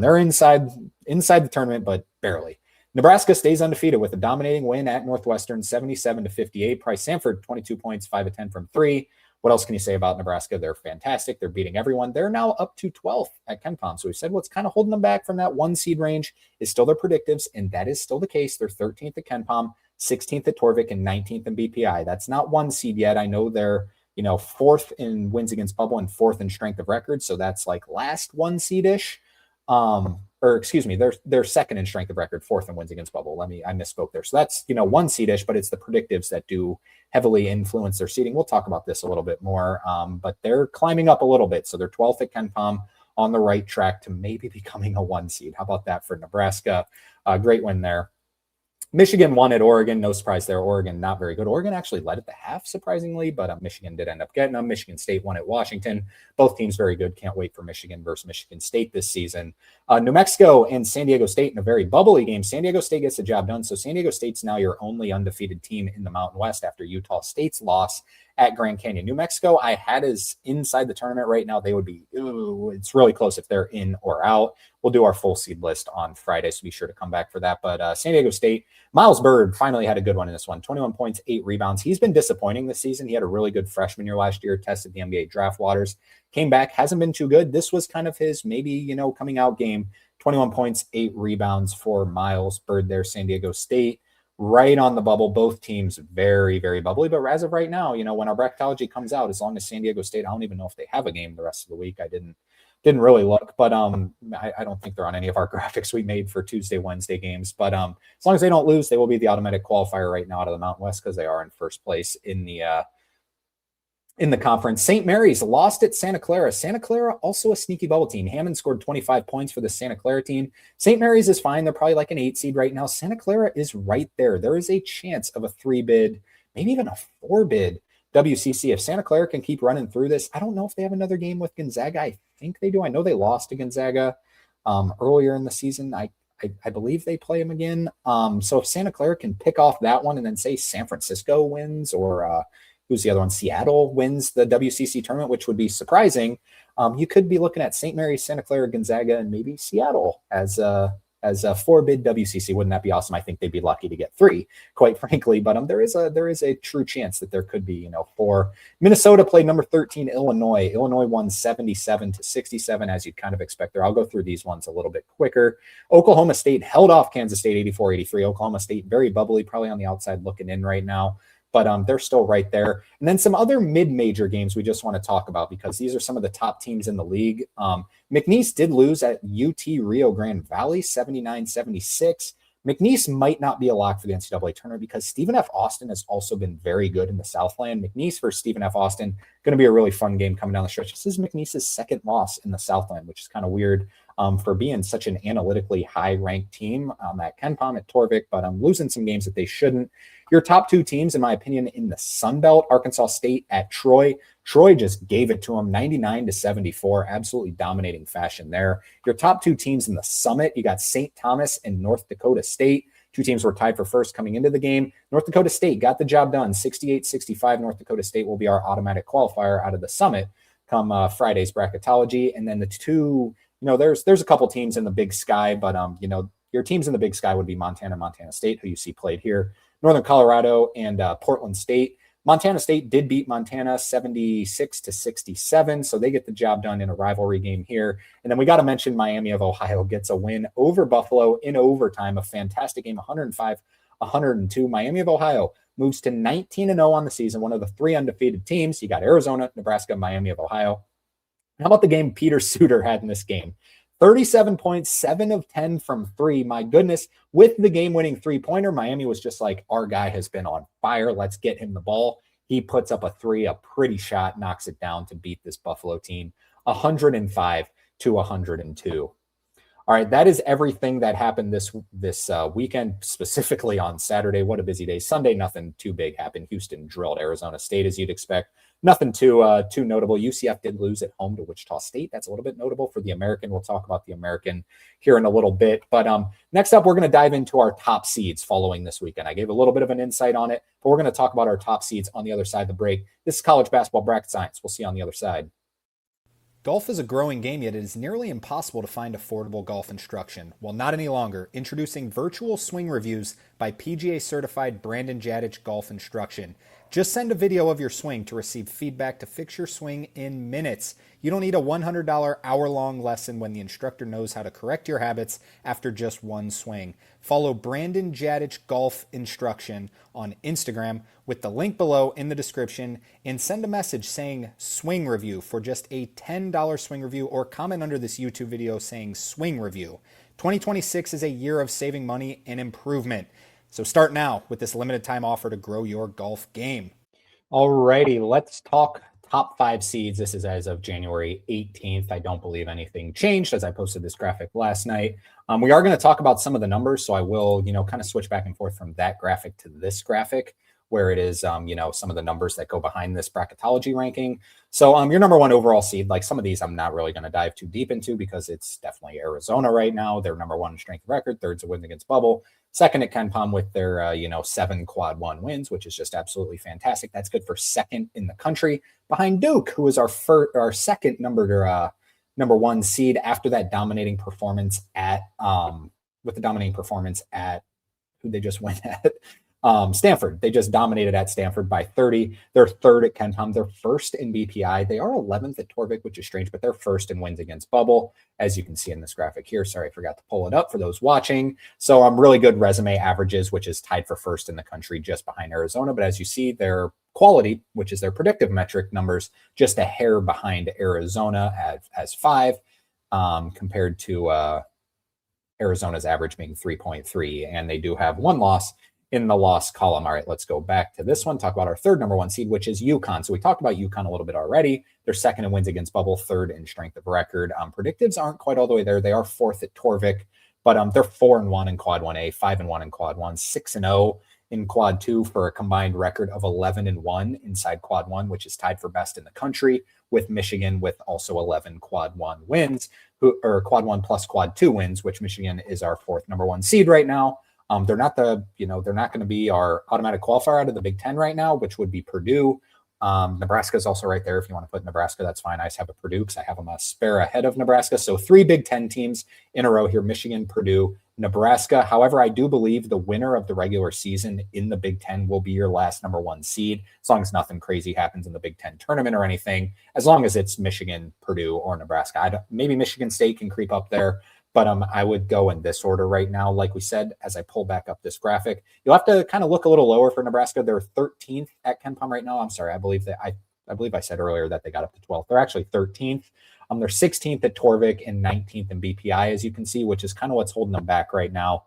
They're inside the tournament, but barely. Nebraska stays undefeated with a dominating win at Northwestern, 77-58. Price Samford, 22 points, 5 of 10 from 3. What else can you say about Nebraska? They're fantastic. They're beating everyone. They're now up to 12th at KenPom. So we said what's kind of holding them back from that 1 seed range is still their predictives, and that is still the case. They're 13th at KenPom, 16th at Torvik, and 19th in BPI. That's not 1 seed yet. I know they're 4th in wins against bubble and 4th in strength of record. So that's like last 1 seed-ish. or excuse me, they're second in strength of record, fourth in wins against bubble. I misspoke there. So that's, one seedish, but it's the predictives that do heavily influence their seeding. We'll talk about this a little bit more, but they're climbing up a little bit. So they're 12th at KenPom, on the right track to maybe becoming a 1 seed. How about that for Nebraska? Great win there. Michigan won at Oregon. No surprise there. Oregon, not very good. Oregon actually led at the half, surprisingly, but Michigan did end up getting them. Michigan State won at Washington. Both teams very good. Can't wait for Michigan versus Michigan State this season. New Mexico and San Diego State in a very bubbly game. San Diego State gets the job done. So San Diego State's now your only undefeated team in the Mountain West after Utah State's loss at Grand Canyon. New Mexico, I had as inside the tournament right now. They would be, it's really close if they're in or out. We'll do our full seed list on Friday, so be sure to come back for that. But San Diego State, Miles Byrd finally had a good one in this one. 21 points, 8 rebounds. He's been disappointing this season. He had a really good freshman year last year, tested the NBA draft waters, came back, hasn't been too good. This was kind of his maybe, coming out game. 21 points, 8 rebounds for Miles Byrd there, San Diego State. Right on the bubble. Both teams very, very bubbly. But as of right now, when our bracketology comes out, as long as San Diego State, I don't even know if they have a game the rest of the week. I didn't really look, but I don't think they're on any of our graphics we made for Tuesday, Wednesday games. But as long as they don't lose, they will be the automatic qualifier right now out of the Mountain West because they are in first place in the conference. St. Mary's lost at Santa Clara. Santa Clara, also a sneaky bubble team. Hammond scored 25 points for the Santa Clara team. St. Mary's is fine. They're probably like an 8 seed right now. Santa Clara is right there. There is a chance of a 3 bid, maybe even a 4 bid WCC. If Santa Clara can keep running through this, I don't know if they have another game with Gonzaga. I think they do. I know they lost to Gonzaga earlier in the season. I believe they play them again. So if Santa Clara can pick off that one and then say San Francisco wins or who's the other one? Seattle wins the WCC tournament, which would be surprising. You could be looking at St. Mary's, Santa Clara, Gonzaga, and maybe Seattle as a 4-bid WCC. Wouldn't that be awesome? I think they'd be lucky to get 3, quite frankly. But there is a true chance that there could be 4. Minnesota played number 13 Illinois. Illinois won 77-67, as you'd kind of expect there. I'll go through these ones a little bit quicker. Oklahoma State held off Kansas State 84-83. Oklahoma State very bubbly, probably on the outside looking in right now. But they're still right there. And then some other mid-major games we just want to talk about because these are some of the top teams in the league. McNeese did lose at UT Rio Grande Valley, 79-76. McNeese might not be a lock for the NCAA tournament because Stephen F. Austin has also been very good in the Southland. McNeese versus Stephen F. Austin, going to be a really fun game coming down the stretch. This is McNeese's second loss in the Southland, which is kind of weird for being such an analytically high-ranked team at KenPom, at Torvik, but I'm losing some games that they shouldn't. Your top 2 teams, in my opinion, in the Sun Belt, Arkansas State at Troy. Troy just gave it to them 99-74, absolutely dominating fashion there. Your top 2 teams in the Summit, you got St. Thomas and North Dakota State. 2 teams were tied for first coming into the game. North Dakota State got the job done, 68-65. North Dakota State will be our automatic qualifier out of the Summit come Friday's bracketology. And then the 2, there's a couple teams in the Big Sky, but your teams in the Big Sky would be Montana State, who you see played here, Northern Colorado, and Portland State. Montana State did beat Montana 76-67, so they get the job done in a rivalry game here. And then we got to mention Miami of Ohio gets a win over Buffalo in overtime, a fantastic game, 105-102. Miami of Ohio moves to 19-0 on the season, one of the 3 undefeated teams. You got Arizona, Nebraska, Miami of Ohio. How about the game Peter Suter had in this game? 37 points, 7 of 10 from 3. My goodness, with the game-winning 3-pointer, Miami was just like, our guy has been on fire. Let's get him the ball. He puts up a 3, a pretty shot, knocks it down to beat this Buffalo team 105-102. All right, that is everything that happened this weekend, specifically on Saturday. What a busy day. Sunday, nothing too big happened. Houston drilled Arizona State, as you'd expect. Nothing too notable. UCF did lose at home to Wichita State. That's a little bit notable for the American. We'll talk about the American here in a little bit. But next up, we're going to dive into our top seeds following this weekend. I gave a little bit of an insight on it, but we're going to talk about our top seeds on the other side of the break. This is college basketball bracket science. We'll see you on the other side. Golf is a growing game, yet it is nearly impossible to find affordable golf instruction. Well, not any longer. Introducing Virtual Swing Reviews by PGA-certified Brandon Jadich Golf Instruction. Just send a video of your swing to receive feedback to fix your swing in minutes. You don't need a $100 hour-long lesson when the instructor knows how to correct your habits after just one swing. Follow Brandon Jadich Golf Instruction on Instagram with the link below in the description and send a message saying swing review for just a $10 swing review, or comment under this YouTube video saying swing review. 2026 is a year of saving money and improvement. So start now with this limited time offer to grow your golf game. Alrighty, let's talk top 5 seeds. This is as of January 18th. I don't believe anything changed as I posted this graphic last night. We are going to talk about some of the numbers, so I will, kind of switch back and forth from that graphic to this graphic, where it is, some of the numbers that go behind this bracketology ranking. So your number 1 overall seed, like some of these I'm not really going to dive too deep into because it's definitely Arizona right now. They're number 1 in strength of record, thirds of wins against bubble, second at Ken Palm with their, 7 quad 1 wins, which is just absolutely fantastic. That's good for second in the country behind Duke, who is our second number 1 seed after that dominating performance at, with the dominating performance at who they just went at. Stanford. They just dominated at Stanford by 30. They're third at Ken Palm. They're first in BPI. They are 11th at Torvik, which is strange, but they're first in wins against bubble, as you can see in this graphic here. Sorry, I forgot to pull it up for those watching. So really good resume averages, which is tied for first in the country just behind Arizona. But as you see, their quality, which is their predictive metric numbers, just a hair behind Arizona as 5, compared to Arizona's average being 3.3. And they do have 1 loss in the loss column. All right, let's go back to this one, talk about our third number 1 seed, which is UConn. So we talked about UConn a little bit already. They're second in wins against bubble, third in strength of record. Predictives aren't quite all the way there. They are fourth at Torvik, but they're 4-1 in quad 1A, 5-1 in quad 1, 6-0 in quad 2 for a combined record of 11-1 inside quad 1, which is tied for best in the country with Michigan with also 11 quad 1 wins, or quad 1 plus quad 2 wins, which Michigan is our fourth number 1 seed right now. They're not they're not going to be our automatic qualifier out of the Big Ten right now, which would be Purdue. Nebraska is also right there. If you want to put Nebraska, that's fine. I just have a Purdue because I have them a spare ahead of Nebraska. So 3 Big Ten teams in a row here: Michigan, Purdue, Nebraska. However, I do believe the winner of the regular season in the Big Ten will be your last number 1 seed, as long as nothing crazy happens in the Big Ten tournament or anything, as long as it's Michigan, Purdue, or Nebraska. Maybe Michigan State can creep up there. But I would go in this order right now. Like we said, as I pull back up this graphic, you'll have to kind of look a little lower for Nebraska. They're 13th at Ken Palm right now. I'm sorry. I believe I said earlier that they got up to 12th. They're actually 13th. They're 16th at Torvik and 19th in BPI, as you can see, which is kind of what's holding them back right now.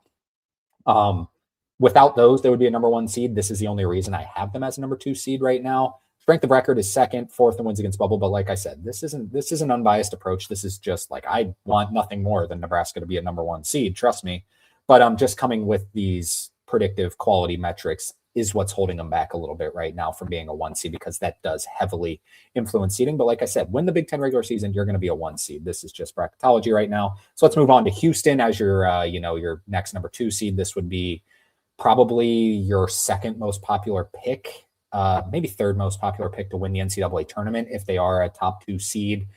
Without those, they would be a number 1 seed. This is the only reason I have them as a number 2 seed right now. Strength of record is second, fourth in wins against bubble. But like I said, this is an unbiased approach. This is just like, I want nothing more than Nebraska to be a number 1 seed. Trust me. But I'm just coming with these predictive quality metrics is what's holding them back a little bit right now from being a 1 seed, because that does heavily influence seeding. But like I said, win the Big Ten regular season, you're going to be a 1 seed. This is just bracketology right now. So let's move on to Houston as your, your next number 2 seed. This would be probably your second most popular pick. Maybe third most popular pick to win the NCAA tournament if they are a top 2 seed.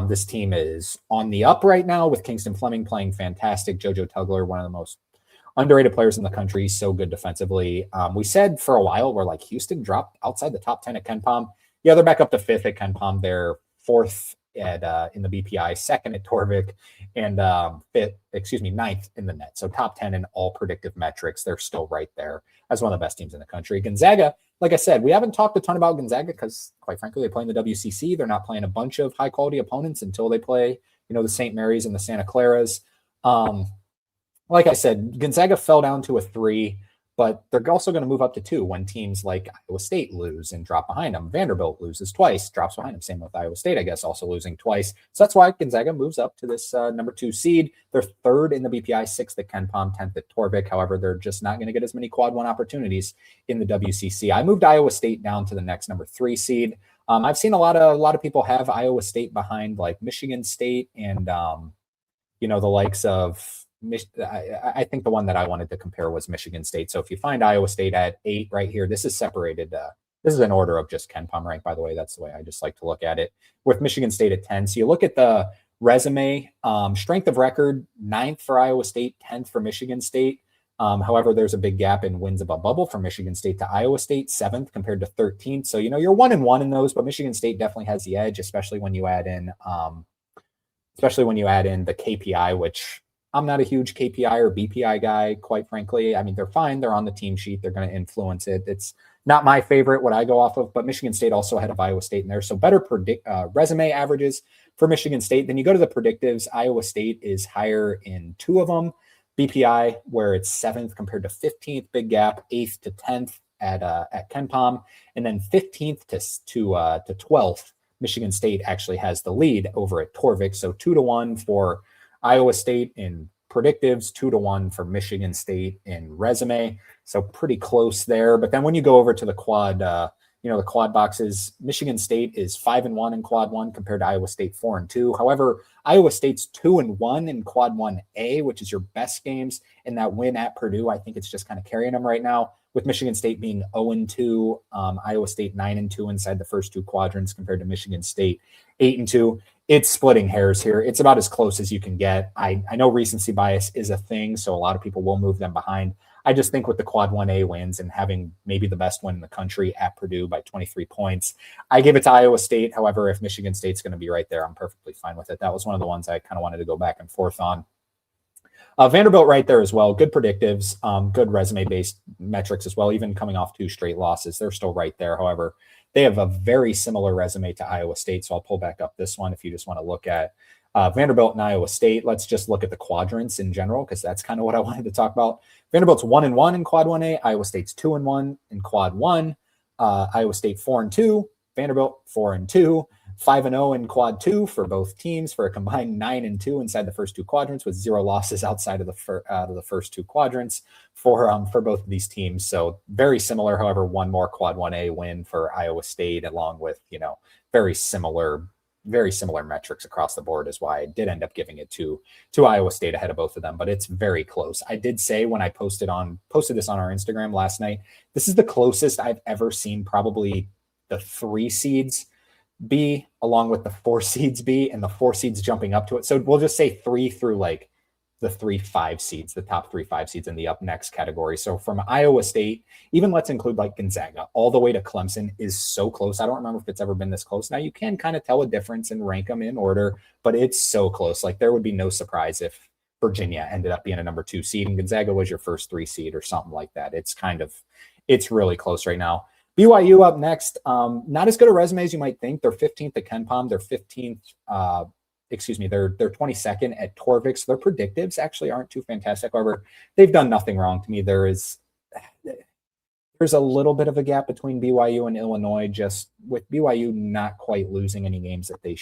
This team is on the up right now with Kingston Fleming playing fantastic. JoJo Tugler, one of the most underrated players in the country, so good defensively. We said for a while we're like, Houston dropped outside the top 10 at Ken Palm. Yeah, they're back up to 5th at Ken Palm. They're 4th at in the BPI, 2nd at Torvik, and 9th in the net. So top 10 in all predictive metrics. They're still right there as one of the best teams in the country. Gonzaga, like I said, we haven't talked a ton about Gonzaga because, quite frankly, they play in the WCC. They're not playing a bunch of high-quality opponents until they play, the St. Mary's and the Santa Claras. Like I said, Gonzaga fell down to a 3, but they're also going to move up to 2 when teams like Iowa State lose and drop behind them. Vanderbilt loses twice, drops behind them. Same with Iowa State, I guess, also losing twice. So that's why Gonzaga moves up to this number 2 seed. They're 3rd in the BPI, 6th at Ken Palm, 10th at Torvik. However, they're just not going to get as many quad 1 opportunities in the WCC. I moved Iowa State down to the next number 3 seed. I've seen a lot of people have Iowa State behind like Michigan State and the likes of. I think the one that I wanted to compare was Michigan State. So if you find Iowa State at 8 right here, this is separated. This is an order of just Ken Palm rank, by the way. That's the way I just like to look at it. With Michigan State at 10. So you look at the resume, strength of record, 9th for Iowa State, 10th for Michigan State. However, there's a big gap in wins above bubble from Michigan State to Iowa State, 7th compared to 13th. So, you're 1-1 in those, but Michigan State definitely has the edge, especially when you add in the KPI, which I'm not a huge KPI or BPI guy, quite frankly. I mean, they're fine. They're on the team sheet. They're going to influence it. It's not my favorite, what I go off of, but Michigan State also ahead of Iowa State in there. So better resume averages for Michigan State. Then you go to the predictives. Iowa State is higher in two of them. BPI, where it's 7th compared to 15th, big gap, 8th to 10th at KenPom, and then 15th to 12th. Michigan State actually has the lead over at Torvik. So 2-1 for Iowa State in predictives, 2-1 for Michigan State in resume. So pretty close there. But then when you go over to the quad, the quad boxes, Michigan State is 5-1 in quad one compared to Iowa State 4-2. However, Iowa State's 2-1 in quad 1A, which is your best games. And that win at Purdue, I think it's just kind of carrying them right now, with Michigan State being 0-2, Iowa State 9-2 inside the first two quadrants compared to Michigan State 8-2. It's splitting hairs here. It's about as close as you can get. I know recency bias is a thing, so a lot of people will move them behind. I just think with the quad 1A wins and having maybe the best win in the country at Purdue by 23 points, I give it to Iowa State. However, if Michigan State's going to be right there, I'm perfectly fine with it. That was one of the ones I kind of wanted to go back and forth on. Vanderbilt right there as well. Good predictives, good resume-based metrics as well, even coming off 2 straight losses. They're still right there. However, they have a very similar resume to Iowa State, so I'll pull back up this one if you just want to look at Vanderbilt and Iowa State. Let's just look at the quadrants in general, because that's kind of what I wanted to talk about. Vanderbilt's 1-1 in quad 1A. Iowa State's 2-1 in quad 1. Iowa State 4-2. Vanderbilt 4-2. 5-0 in quad 2 for both teams, for a combined 9-2 inside the first two quadrants, with 0 losses outside of the first two quadrants for both of these teams. So very similar. However, one more quad 1A win for Iowa State, along with very similar metrics across the board, is why I did end up giving it to Iowa State ahead of both of them. But it's very close. I did say when I posted this on our Instagram last night, this is the closest I've ever seen probably the 3 seeds be, along with the 4 seeds be, and the 4 seeds jumping up to it. So we'll just say 3 through like the 3-5 seeds, the top 3-5 seeds in the up next category. So from Iowa State, even let's include like Gonzaga, all the way to Clemson is so close. I don't remember if it's ever been this close. Now you can kind of tell a difference and rank them in order, but it's so close. Like there would be no surprise if Virginia ended up being a number 2 seed and Gonzaga was your first 3 seed or something like that. It's really close right now. BYU up next. Not as good a resume as you might think. They're 15th at KenPom. They're 15th. They're 22nd at Torvik. So their predictives actually aren't too fantastic. However, they've done nothing wrong to me. There's a little bit of a gap between BYU and Illinois, just with BYU not quite losing any games that they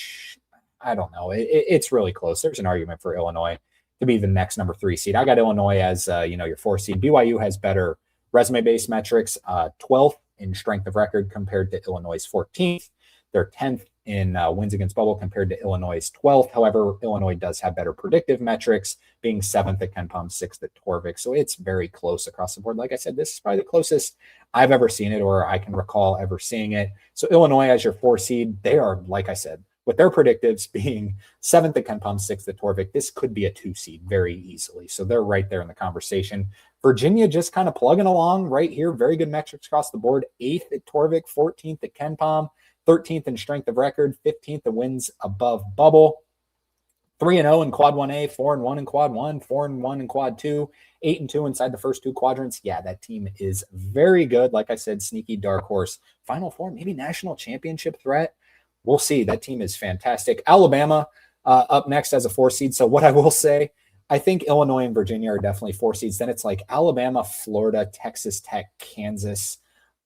I don't know. It's really close. There's an argument for Illinois to be the next number 3 seed. I got Illinois as your 4 seed. BYU has better resume-based metrics, 12th in strength of record compared to Illinois' 14th. They're 10th in wins against bubble compared to Illinois' 12th. However, Illinois does have better predictive metrics, being 7th at KenPom, 6th at Torvik. So it's very close across the board. Like I said, this is probably the closest I've ever seen it, or I can recall ever seeing it. So Illinois as your 4 seed, they are, like I said, with their predictives being 7th at KenPom, 6th at Torvik, this could be a 2 seed very easily. So they're right there in the conversation. Virginia just kind of plugging along right here. Very good metrics across the board. 8th at Torvik, 14th at KenPom, 13th in strength of record, 15th in wins above bubble. 3-0 in quad 1A, 4-1 in quad 1, 4-1 in quad 2, 8-2 inside the first 2 quadrants. Yeah, that team is very good. Like I said, sneaky dark horse. Final 4, maybe national championship threat. We'll see. That team is fantastic. Alabama up next as a 4 seed. So what I will say, I think Illinois and Virginia are definitely 4 seeds. Then it's like Alabama, Florida, Texas Tech, Kansas,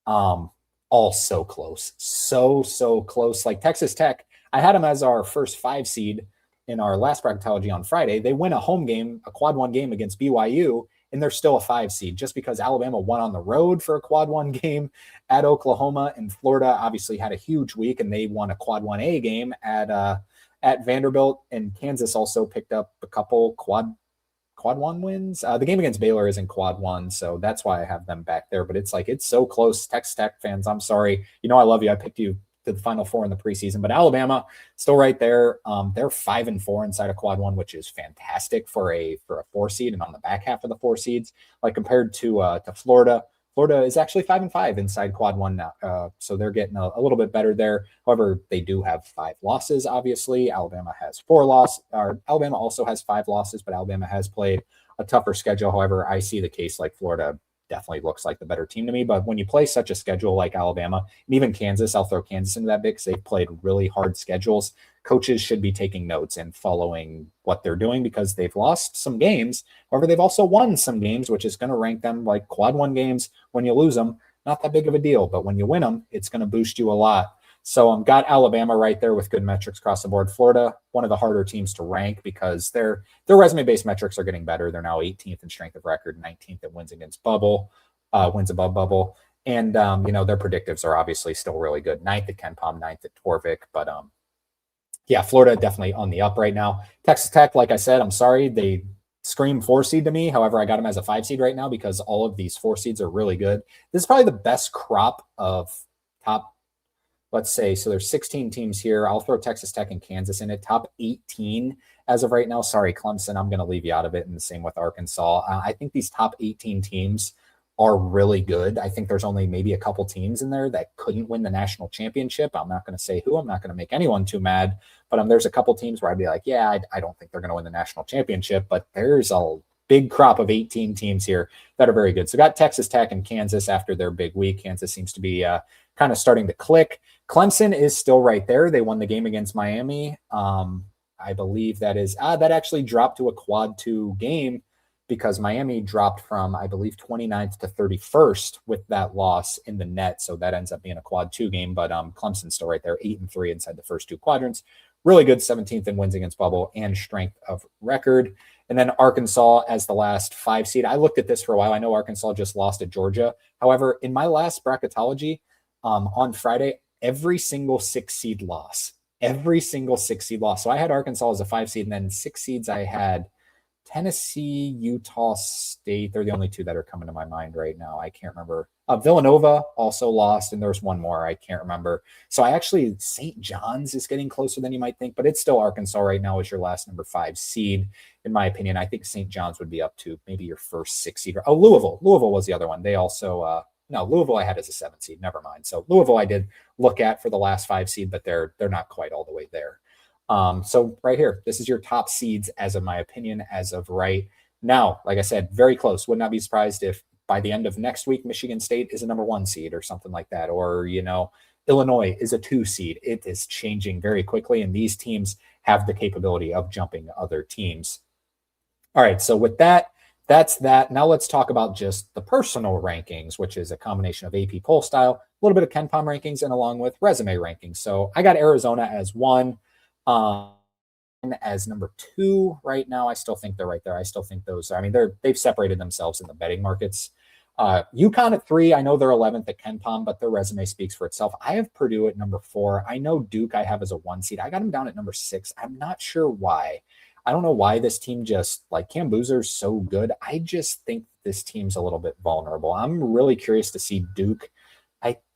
all so close. So close. Like Texas Tech, I had them as our first 5 seed in our last bracketology on Friday. They win a home game, a quad 1 game against BYU, and they're still a 5 seed just because Alabama won on the road for a quad 1 game at Oklahoma, and Florida obviously had a huge week and they won a quad 1A game at Vanderbilt, and Kansas also picked up a couple quad 1 wins. The game against Baylor is in quad 1, so that's why I have them back there. But it's so close. Texas Tech fans, I'm sorry. I love you. I picked you to the Final 4 in the preseason, but Alabama still right there. They're 5-4 inside of quad 1, which is fantastic for a 4 seed and on the back half of the 4 seeds. Like compared to Florida, Florida is actually 5-5 inside quad one now. So they're getting a little bit better there. However, they do have 5 losses, obviously. Alabama has 4 losses, or Alabama also has 5 losses, but Alabama has played a tougher schedule. However, I see the case like Florida definitely looks like the better team to me. But when you play such a schedule like Alabama and even Kansas, I'll throw Kansas into that mix. They've played really hard schedules. Coaches should be taking notes and following what they're doing because they've lost some games. However, they've also won some games, which is going to rank them like quad one games. When you lose them, not that big of a deal, but when you win them, it's going to boost you a lot. So got Alabama right there with good metrics across the board. Florida, one of the harder teams to rank because their resume-based metrics are getting better. They're now 18th in strength of record, 19th in wins against bubble, wins above bubble. And, their predictives are obviously still really good. 9th at KenPom, 9th at Torvik. But, yeah, Florida definitely on the up right now. Texas Tech, like I said, I'm sorry. They scream 4 seed to me. However, I got them as a 5 seed right now because all of these 4 seeds are really good. This is probably the best crop of top, let's say, so there's 16 teams here. I'll throw Texas Tech and Kansas in it. Top 18 as of right now. Sorry, Clemson, I'm going to leave you out of it. And the same with Arkansas. I think these top 18 teams are really good. I think there's only maybe a couple teams in there that couldn't win the national championship. I'm not going to say who. I'm not going to make anyone too mad. But there's a couple teams where I'd be like, yeah, I don't think they're going to win the national championship. But there's a big crop of 18 teams here that are very good. So got Texas Tech and Kansas after their big week. Kansas seems to be kind of starting to click. Clemson is still right there. They won the game against Miami. I believe that is that actually dropped to a quad 2 game because Miami dropped from, I believe, 29th to 31st with that loss in the net. So that ends up being a quad 2 game. But Clemson's still right there, 8-3 inside the first 2 quadrants. Really good 17th in wins against bubble and strength of record. And then Arkansas as the last 5 seed. I looked at this for a while. I know Arkansas just lost at Georgia. However, in my last bracketology on Friday, every single 6 seed loss. Every single 6 seed loss. So I had Arkansas as a 5 seed, and then 6 seeds I had Tennessee, Utah State. They're the only 2 that are coming to my mind right now. I can't remember. Villanova also lost, and there's one more. I can't remember. So St. John's is getting closer than you might think, but it's still Arkansas right now as your last number 5 seed. In my opinion, I think St. John's would be up to maybe your first 6 seed. Oh, Louisville. Louisville was the other one. They also, no, Louisville I had as a 7 seed. Never mind. So Louisville I did look at for the last 5 seed, but they're not quite all the way there. So right here, this is your top seeds as of my opinion, as of right now. Like I said, very close. Would not be surprised if by the end of next week, Michigan State is a number 1 seed or something like that. Or, Illinois is a 2 seed. It is changing very quickly, and these teams have the capability of jumping other teams. All right, so with that, that's that. Now let's talk about just the personal rankings, which is a combination of AP poll style, a little bit of KenPom rankings, and along with resume rankings. So I got Arizona as 1. As number 2 right now. I still think they're right there. I still think they've separated themselves in the betting markets. UConn at 3. I know they're 11th at KenPom, but their resume speaks for itself. I have Purdue at number 4. I know Duke I have as a 1 seed. I got them down at number 6. I'm not sure why. I don't know why this team just, like, Cam Boozer's so good. I just think this team's a little bit vulnerable. I'm really curious to see Duke.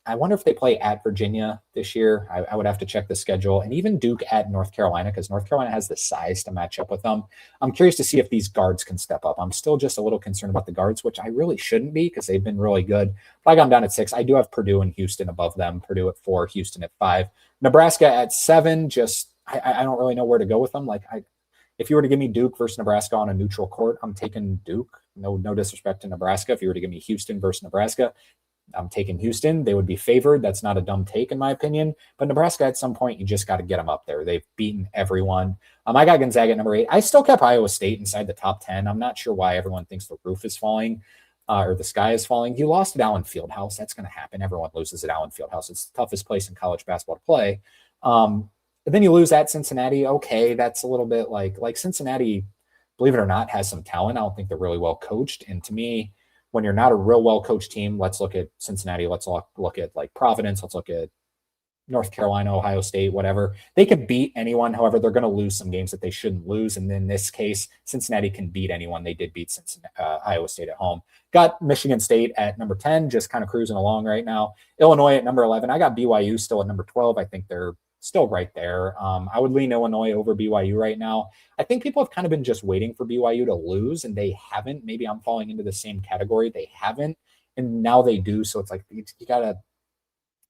I wonder if they play at Virginia this year. I would have to check the schedule. And even Duke at North Carolina, because North Carolina has the size to match up with them. I'm curious to see if these guards can step up. I'm still just a little concerned about the guards, which I really shouldn't be because they've been really good. But I got them down at 6. I do have Purdue and Houston above them. Purdue at 4, Houston at 5. Nebraska at 7. Just I don't really know where to go with them. If you were to give me Duke versus Nebraska on a neutral court, I'm taking Duke. No disrespect to Nebraska. If you were to give me Houston versus Nebraska, I'm taking Houston. They would be favored. That's not a dumb take in my opinion. But Nebraska, at some point, you just got to get them up there. They've beaten everyone. I got Gonzaga at number 8. I still kept Iowa State inside the top 10. I'm not sure why everyone thinks the roof is falling or the sky is falling. You lost at Allen Fieldhouse. That's going to happen. Everyone loses at Allen Fieldhouse. It's the toughest place in college basketball to play. But then you lose at Cincinnati. Okay, that's a little bit like Cincinnati, believe it or not, has some talent. I don't think they're really well coached. And to me, when you're not a real well-coached team, let's look at Cincinnati. Let's look at like Providence. Let's look at North Carolina, Ohio State, whatever. They could beat anyone. However, they're going to lose some games that they shouldn't lose. And in this case, Cincinnati can beat anyone. They did beat Iowa State at home. Got Michigan State at number 10, just kind of cruising along right now. Illinois at number 11. I got BYU still at number 12. I think they're still right there. I would lean Illinois over BYU right now. I think people have kind of been just waiting for BYU to lose, and they haven't. Maybe I'm falling into the same category. They haven't. and now they do. So it's like you gotta,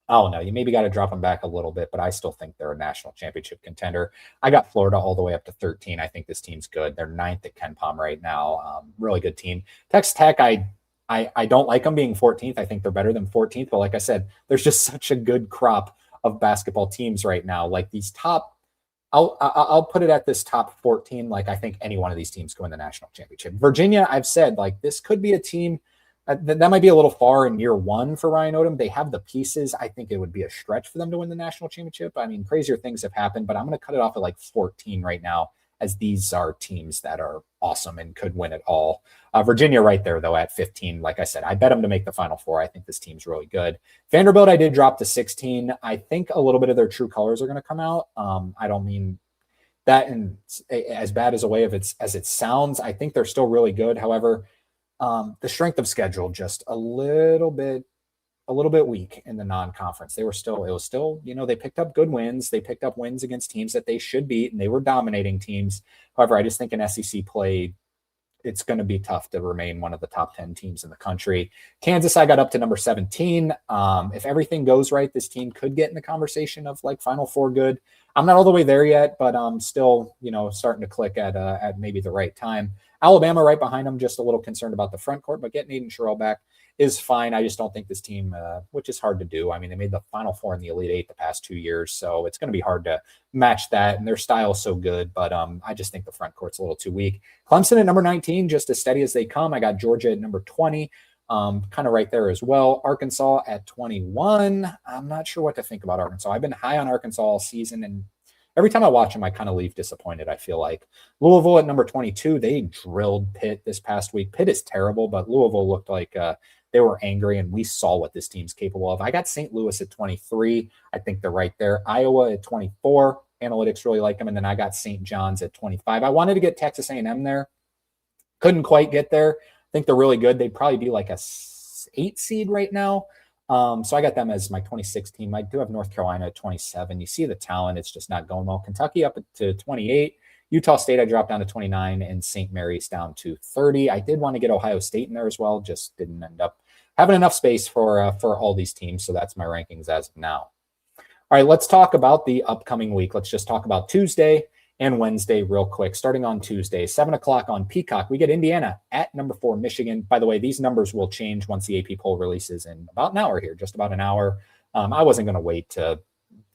I don't know, you maybe got to drop them back a little bit, but I still think they're a national championship contender. I got Florida all the way up to 13. I think this team's good. They're ninth at Ken Palm right now. Really good team. Texas Tech, I don't like them being 14th. I think they're better than 14th. But like I said, there's just such a good crop of basketball teams right now. Like these top, I'll put it at this top 14. Like I think any one of these teams go in the national championship. Virginia, I've said like this could be a team that might be a little far in year one for Ryan Odom. They have the pieces. I think it would be a stretch for them to win the national championship. I mean, crazier things have happened, but I'm going to cut it off at like 14 right now, as these are teams that are awesome and could win it all. Virginia right there, though, at 15. Like I said, I bet them to make the Final Four. I think this team's really good. Vanderbilt, I did drop to 16. I think a little bit of their true colors are going to come out. I don't mean that in as bad as a way of as it sounds. I think they're still really good. However, the strength of schedule just a little bit weak in the non-conference. It was still, they picked up good wins. They picked up wins against teams that they should beat, and they were dominating teams. However, I just think in SEC play, it's going to be tough to remain one of the top 10 teams in the country. Kansas, I got up to number 17. If everything goes right, this team could get in the conversation of like Final Four good. I'm not all the way there yet, but I'm still, starting to click at maybe the right time. Alabama right behind them, just a little concerned about the front court, but getting Aiden Sherrill back is fine. I just don't think this team, which is hard to do. I mean, they made the Final Four in the Elite Eight the past 2 years, so it's going to be hard to match that, and their style is so good, but I just think the front court's a little too weak. Clemson at number 19, just as steady as they come. I got Georgia at number 20, kind of right there as well. Arkansas at 21. I'm not sure what to think about Arkansas. I've been high on Arkansas all season, and every time I watch them, I kind of leave disappointed, I feel like. Louisville at number 22, they drilled Pitt this past week. Pitt is terrible, but Louisville looked like they were angry, and we saw what this team's capable of. I got St. Louis at 23. I think they're right there. Iowa at 24. Analytics really like them. And then I got St. John's at 25. I wanted to get Texas A&M there. Couldn't quite get there. I think they're really good. They'd probably be like a 8 seed right now. So I got them as my 26 team. I do have North Carolina at 27. You see the talent. It's just not going well. Kentucky up to 28. Utah State, I dropped down to 29, and St. Mary's down to 30. I did want to get Ohio State in there as well. Just didn't end up having enough space for all these teams. So that's my rankings as of now. All right, let's talk about the upcoming week. Let's just talk about Tuesday and Wednesday real quick. Starting on Tuesday, 7 o'clock on Peacock, we get Indiana at number 4, Michigan. By the way, these numbers will change once the AP poll releases in about an hour here, just about an hour. I wasn't going to wait to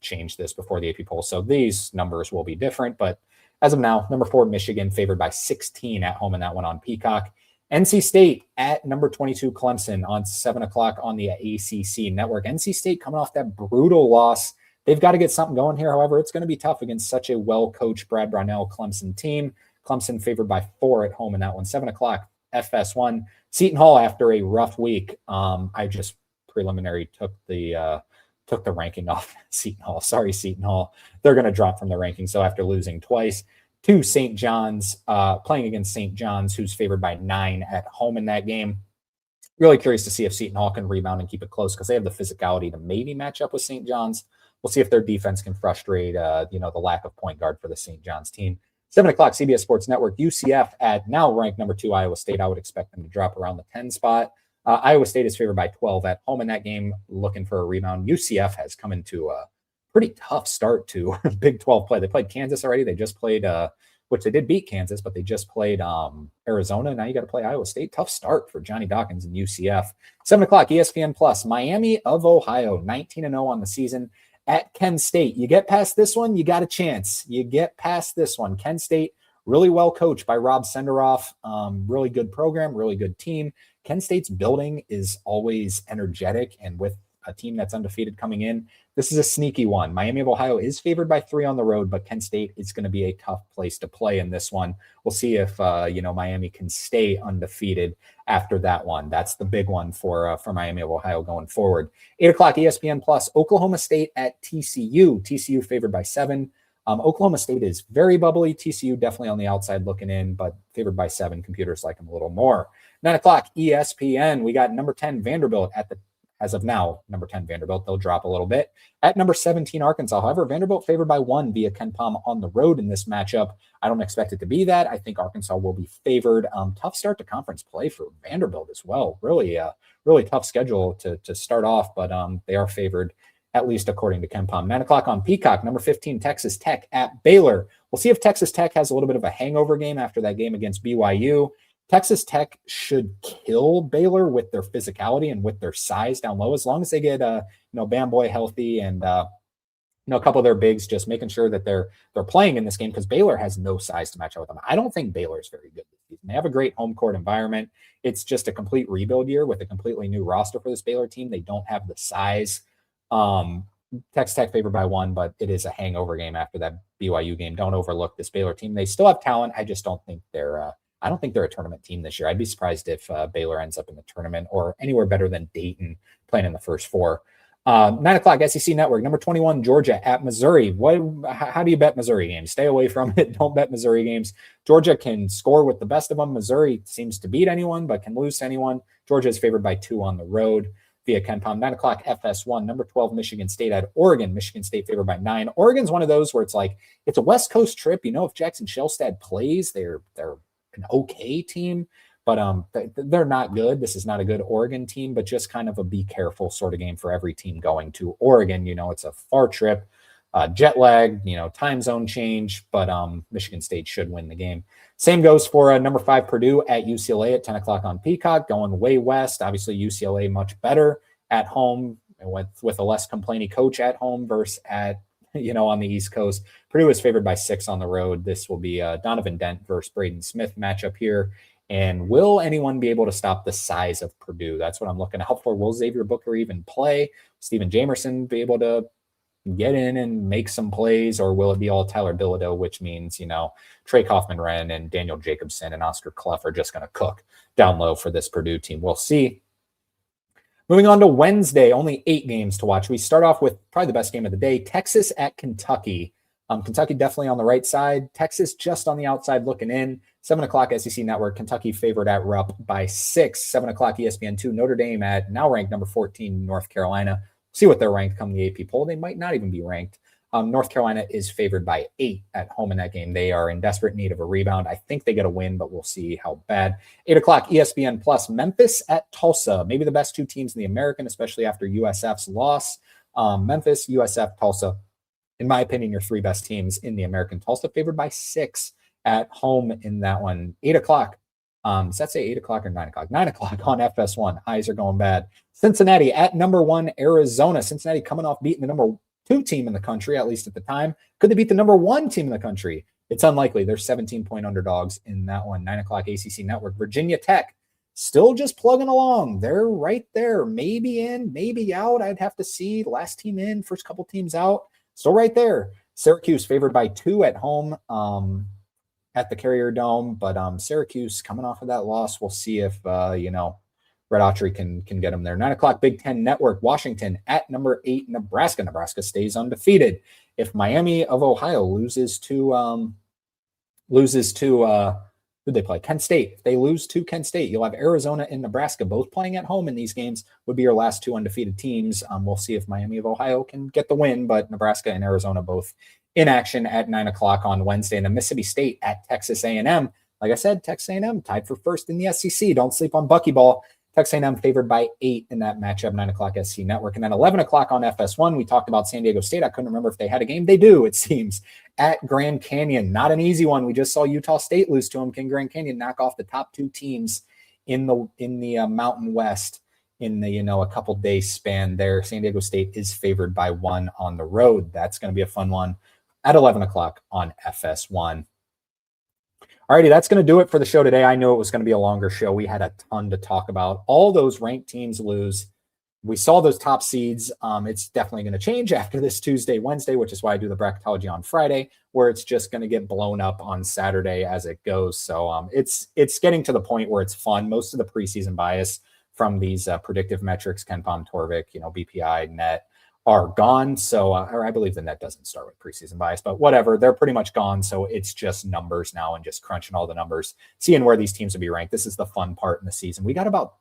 change this before the AP poll, so these numbers will be different. But as of now, number 4, Michigan, favored by 16 at home in that one on Peacock. NC State at number 22, Clemson on 7 o'clock on the ACC network. NC State coming off that brutal loss. They've got to get something going here. However, it's going to be tough against such a well-coached Brad Brownell Clemson team. Clemson favored by 4 at home in that one. 7 o'clock, FS1. Seton Hall after a rough week. I just preliminary took the ranking off Seton Hall. Sorry, Seton Hall. They're going to drop from the ranking. So after losing twice to St. John's, playing against St. John's, who's favored by 9 at home in that game. Really curious to see if Seton Hall can rebound and keep it close, because they have the physicality to maybe match up with St. John's. We'll see if their defense can frustrate, the lack of point guard for the St. John's team. 7 o'clock, CBS Sports Network. UCF at now ranked number 2, Iowa State. I would expect them to drop around the 10 spot. Iowa State is favored by 12 at home in that game, looking for a rebound. UCF has come into a pretty tough start to Big 12 play. They played Kansas already. They just played, which they did beat Kansas, but they just played Arizona. Now you got to play Iowa State. Tough start for Johnny Dawkins and UCF. 7 o'clock, ESPN Plus. Miami of Ohio, 19-0 on the season at Kent State. You get past this one, you got a chance. You get past this one. Kent State, really well coached by Rob Senderoff. Really good program, really good team. Kent State's building is always energetic, and with a team that's undefeated coming in, this is a sneaky one. Miami of Ohio is favored by 3 on the road, but Kent State is going to be a tough place to play in this one. We'll see if Miami can stay undefeated after that one. That's the big one for Miami of Ohio going forward. 8 o'clock, ESPN Plus. Oklahoma State at TCU. TCU favored by 7. Oklahoma State is very bubbly. TCU definitely on the outside looking in, but favored by 7. Computers like them a little more. 9 o'clock, ESPN. We got number 10 Vanderbilt at as of now, number 10 Vanderbilt. They'll drop a little bit. At number 17 Arkansas, however, Vanderbilt favored by 1 via Ken Pom on the road in this matchup. I don't expect it to be that. I think Arkansas will be favored. Tough start to conference play for Vanderbilt as well. Really tough schedule to start off, but they are favored, at least according to Ken Pom. 9 o'clock on Peacock, number 15 Texas Tech at Baylor. We'll see if Texas Tech has a little bit of a hangover game after that game against BYU. Texas Tech should kill Baylor with their physicality and with their size down low, as long as they get Bam Boy healthy and a couple of their bigs, just making sure that they're playing in this game, because Baylor has no size to match up with them. I don't think Baylor is very good this season. They have a great home court environment. It's just a complete rebuild year with a completely new roster for this Baylor team. They don't have the size. Texas Tech favored by 1, but it is a hangover game after that BYU game. Don't overlook this Baylor team. They still have talent. I just don't think they're a tournament team this year. I'd be surprised if Baylor ends up in the tournament or anywhere better than Dayton playing in the first 4. 9 o'clock SEC Network, number 21 Georgia at Missouri. How do you bet Missouri games? Stay away from it. Don't bet Missouri games. Georgia can score with the best of them. Missouri seems to beat anyone but can lose to anyone. Georgia is favored by 2 on the road via Ken Pom. 9 o'clock FS1, number 12 Michigan State at Oregon. Michigan State favored by 9. Oregon's one of those where it's like, it's a West Coast trip. If Jackson Shellstad plays, they're an okay team, but they're not good. This is not a good Oregon team, but just kind of a be careful sort of game for every team going to Oregon. It's a far trip, jet lag, time zone change, but Michigan State should win the game. Same goes for number 5 Purdue at UCLA at 10 o'clock on Peacock, going way west. Obviously UCLA much better at home with a less complainy coach at home versus at on the East Coast. Purdue is favored by 6 on the road. This will be a Donovan Dent versus Braden Smith matchup here. And will anyone be able to stop the size of Purdue? That's what I'm looking out for. Will Xavier Booker even play? Stephen Jamerson be able to get in and make some plays, or will it be all Tyler Bilodeau, which means, Trey Kaufman-Wren and Daniel Jacobson and Oscar Clough are just going to cook down low for this Purdue team. We'll see. Moving on to Wednesday, only 8 games to watch. We start off with probably the best game of the day, Texas at Kentucky. Kentucky definitely on the right side. Texas just on the outside looking in. 7 o'clock SEC Network, Kentucky favored at Rupp by 6. 7 o'clock ESPN2, Notre Dame at now ranked number 14, North Carolina. See what they're ranked come the AP poll. They might not even be ranked. North Carolina is favored by 8 at home in that game. They are in desperate need of a rebound. I think they get a win, but we'll see how bad. 8 o'clock ESPN Plus, Memphis at Tulsa. Maybe the best 2 teams in the American, especially after USF's loss. Memphis, USF, Tulsa. In my opinion, your 3 best teams in the American. Tulsa favored by 6 at home in that one. 8 o'clock. Does that say 8 o'clock or 9 o'clock? 9 o'clock on FS1. Eyes are going bad. Cincinnati at number 1 Arizona. Cincinnati coming off beating the number 2 team in the country, at least at the time. Could they beat the number 1 team in the country? It's unlikely. They're 17-point underdogs in that one. 9 o'clock ACC Network. Virginia Tech still just plugging along. They're right there. Maybe in, maybe out. I'd have to see. Last team in, first couple teams out. Still right there. Syracuse favored by 2 at home at the Carrier Dome. But Syracuse coming off of that loss. We'll see if, Red Autry can get them there. 9 o'clock Big Ten Network, Washington at number 8, Nebraska. Nebraska stays undefeated. If Miami of Ohio loses to who'd they play? Kent State. If they lose to Kent State, you'll have Arizona and Nebraska both playing at home in these games. Would be your last 2 undefeated teams. We'll see if Miami of Ohio can get the win, but Nebraska and Arizona both in action at 9 o'clock on Wednesday. And then Mississippi State at Texas A&M. Like I said, Texas A&M tied for first in the SEC. Don't sleep on Buckyball. Texas A&M favored by 8 in that matchup, 9 o'clock SC Network. And then 11 o'clock on FS1, we talked about San Diego State. I couldn't remember if they had a game. They do, it seems, at Grand Canyon. Not an easy one. We just saw Utah State lose to them. Can Grand Canyon knock off the top 2 teams in the Mountain West in the, a couple days span there? San Diego State is favored by 1 on the road. That's going to be a fun one at 11 o'clock on FS1. Alrighty, that's going to do it for the show today. I knew it was going to be a longer show. We had a ton to talk about. All those ranked teams lose. We saw those top seeds. It's definitely going to change after this Tuesday, Wednesday, which is why I do the bracketology on Friday, where it's just going to get blown up on Saturday as it goes. So it's getting to the point where it's fun. Most of the preseason bias from these predictive metrics, Ken Pom, Torvik, BPI, net, are gone. So, or I believe the net doesn't start with preseason bias, but whatever, they're pretty much gone. So it's just numbers now and just crunching all the numbers, seeing where these teams will be ranked. This is the fun part in the season. We got about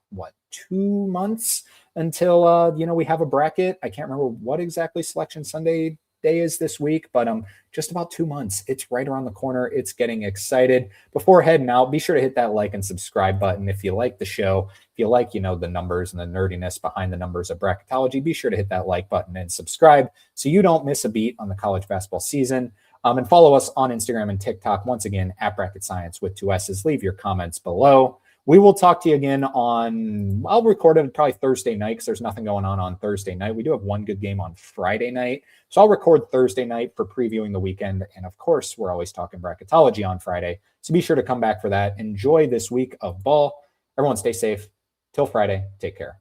2 months until, we have a bracket. I can't remember what exactly Selection Sunday day is this week, but just about 2 months. It's right around the corner. It's getting excited. Before heading out, be sure to hit that like and subscribe button if you like the show. If you like, the numbers and the nerdiness behind the numbers of bracketology, be sure to hit that like button and subscribe so you don't miss a beat on the college basketball season. And follow us on Instagram and TikTok, once again, at Bracket Science with 2 S's. Leave your comments below. We will talk to you again I'll record it probably Thursday night because there's nothing going on Thursday night. We do have one good game on Friday night. So I'll record Thursday night for previewing the weekend. And of course, we're always talking bracketology on Friday. So be sure to come back for that. Enjoy this week of ball. Everyone stay safe. Till Friday, take care.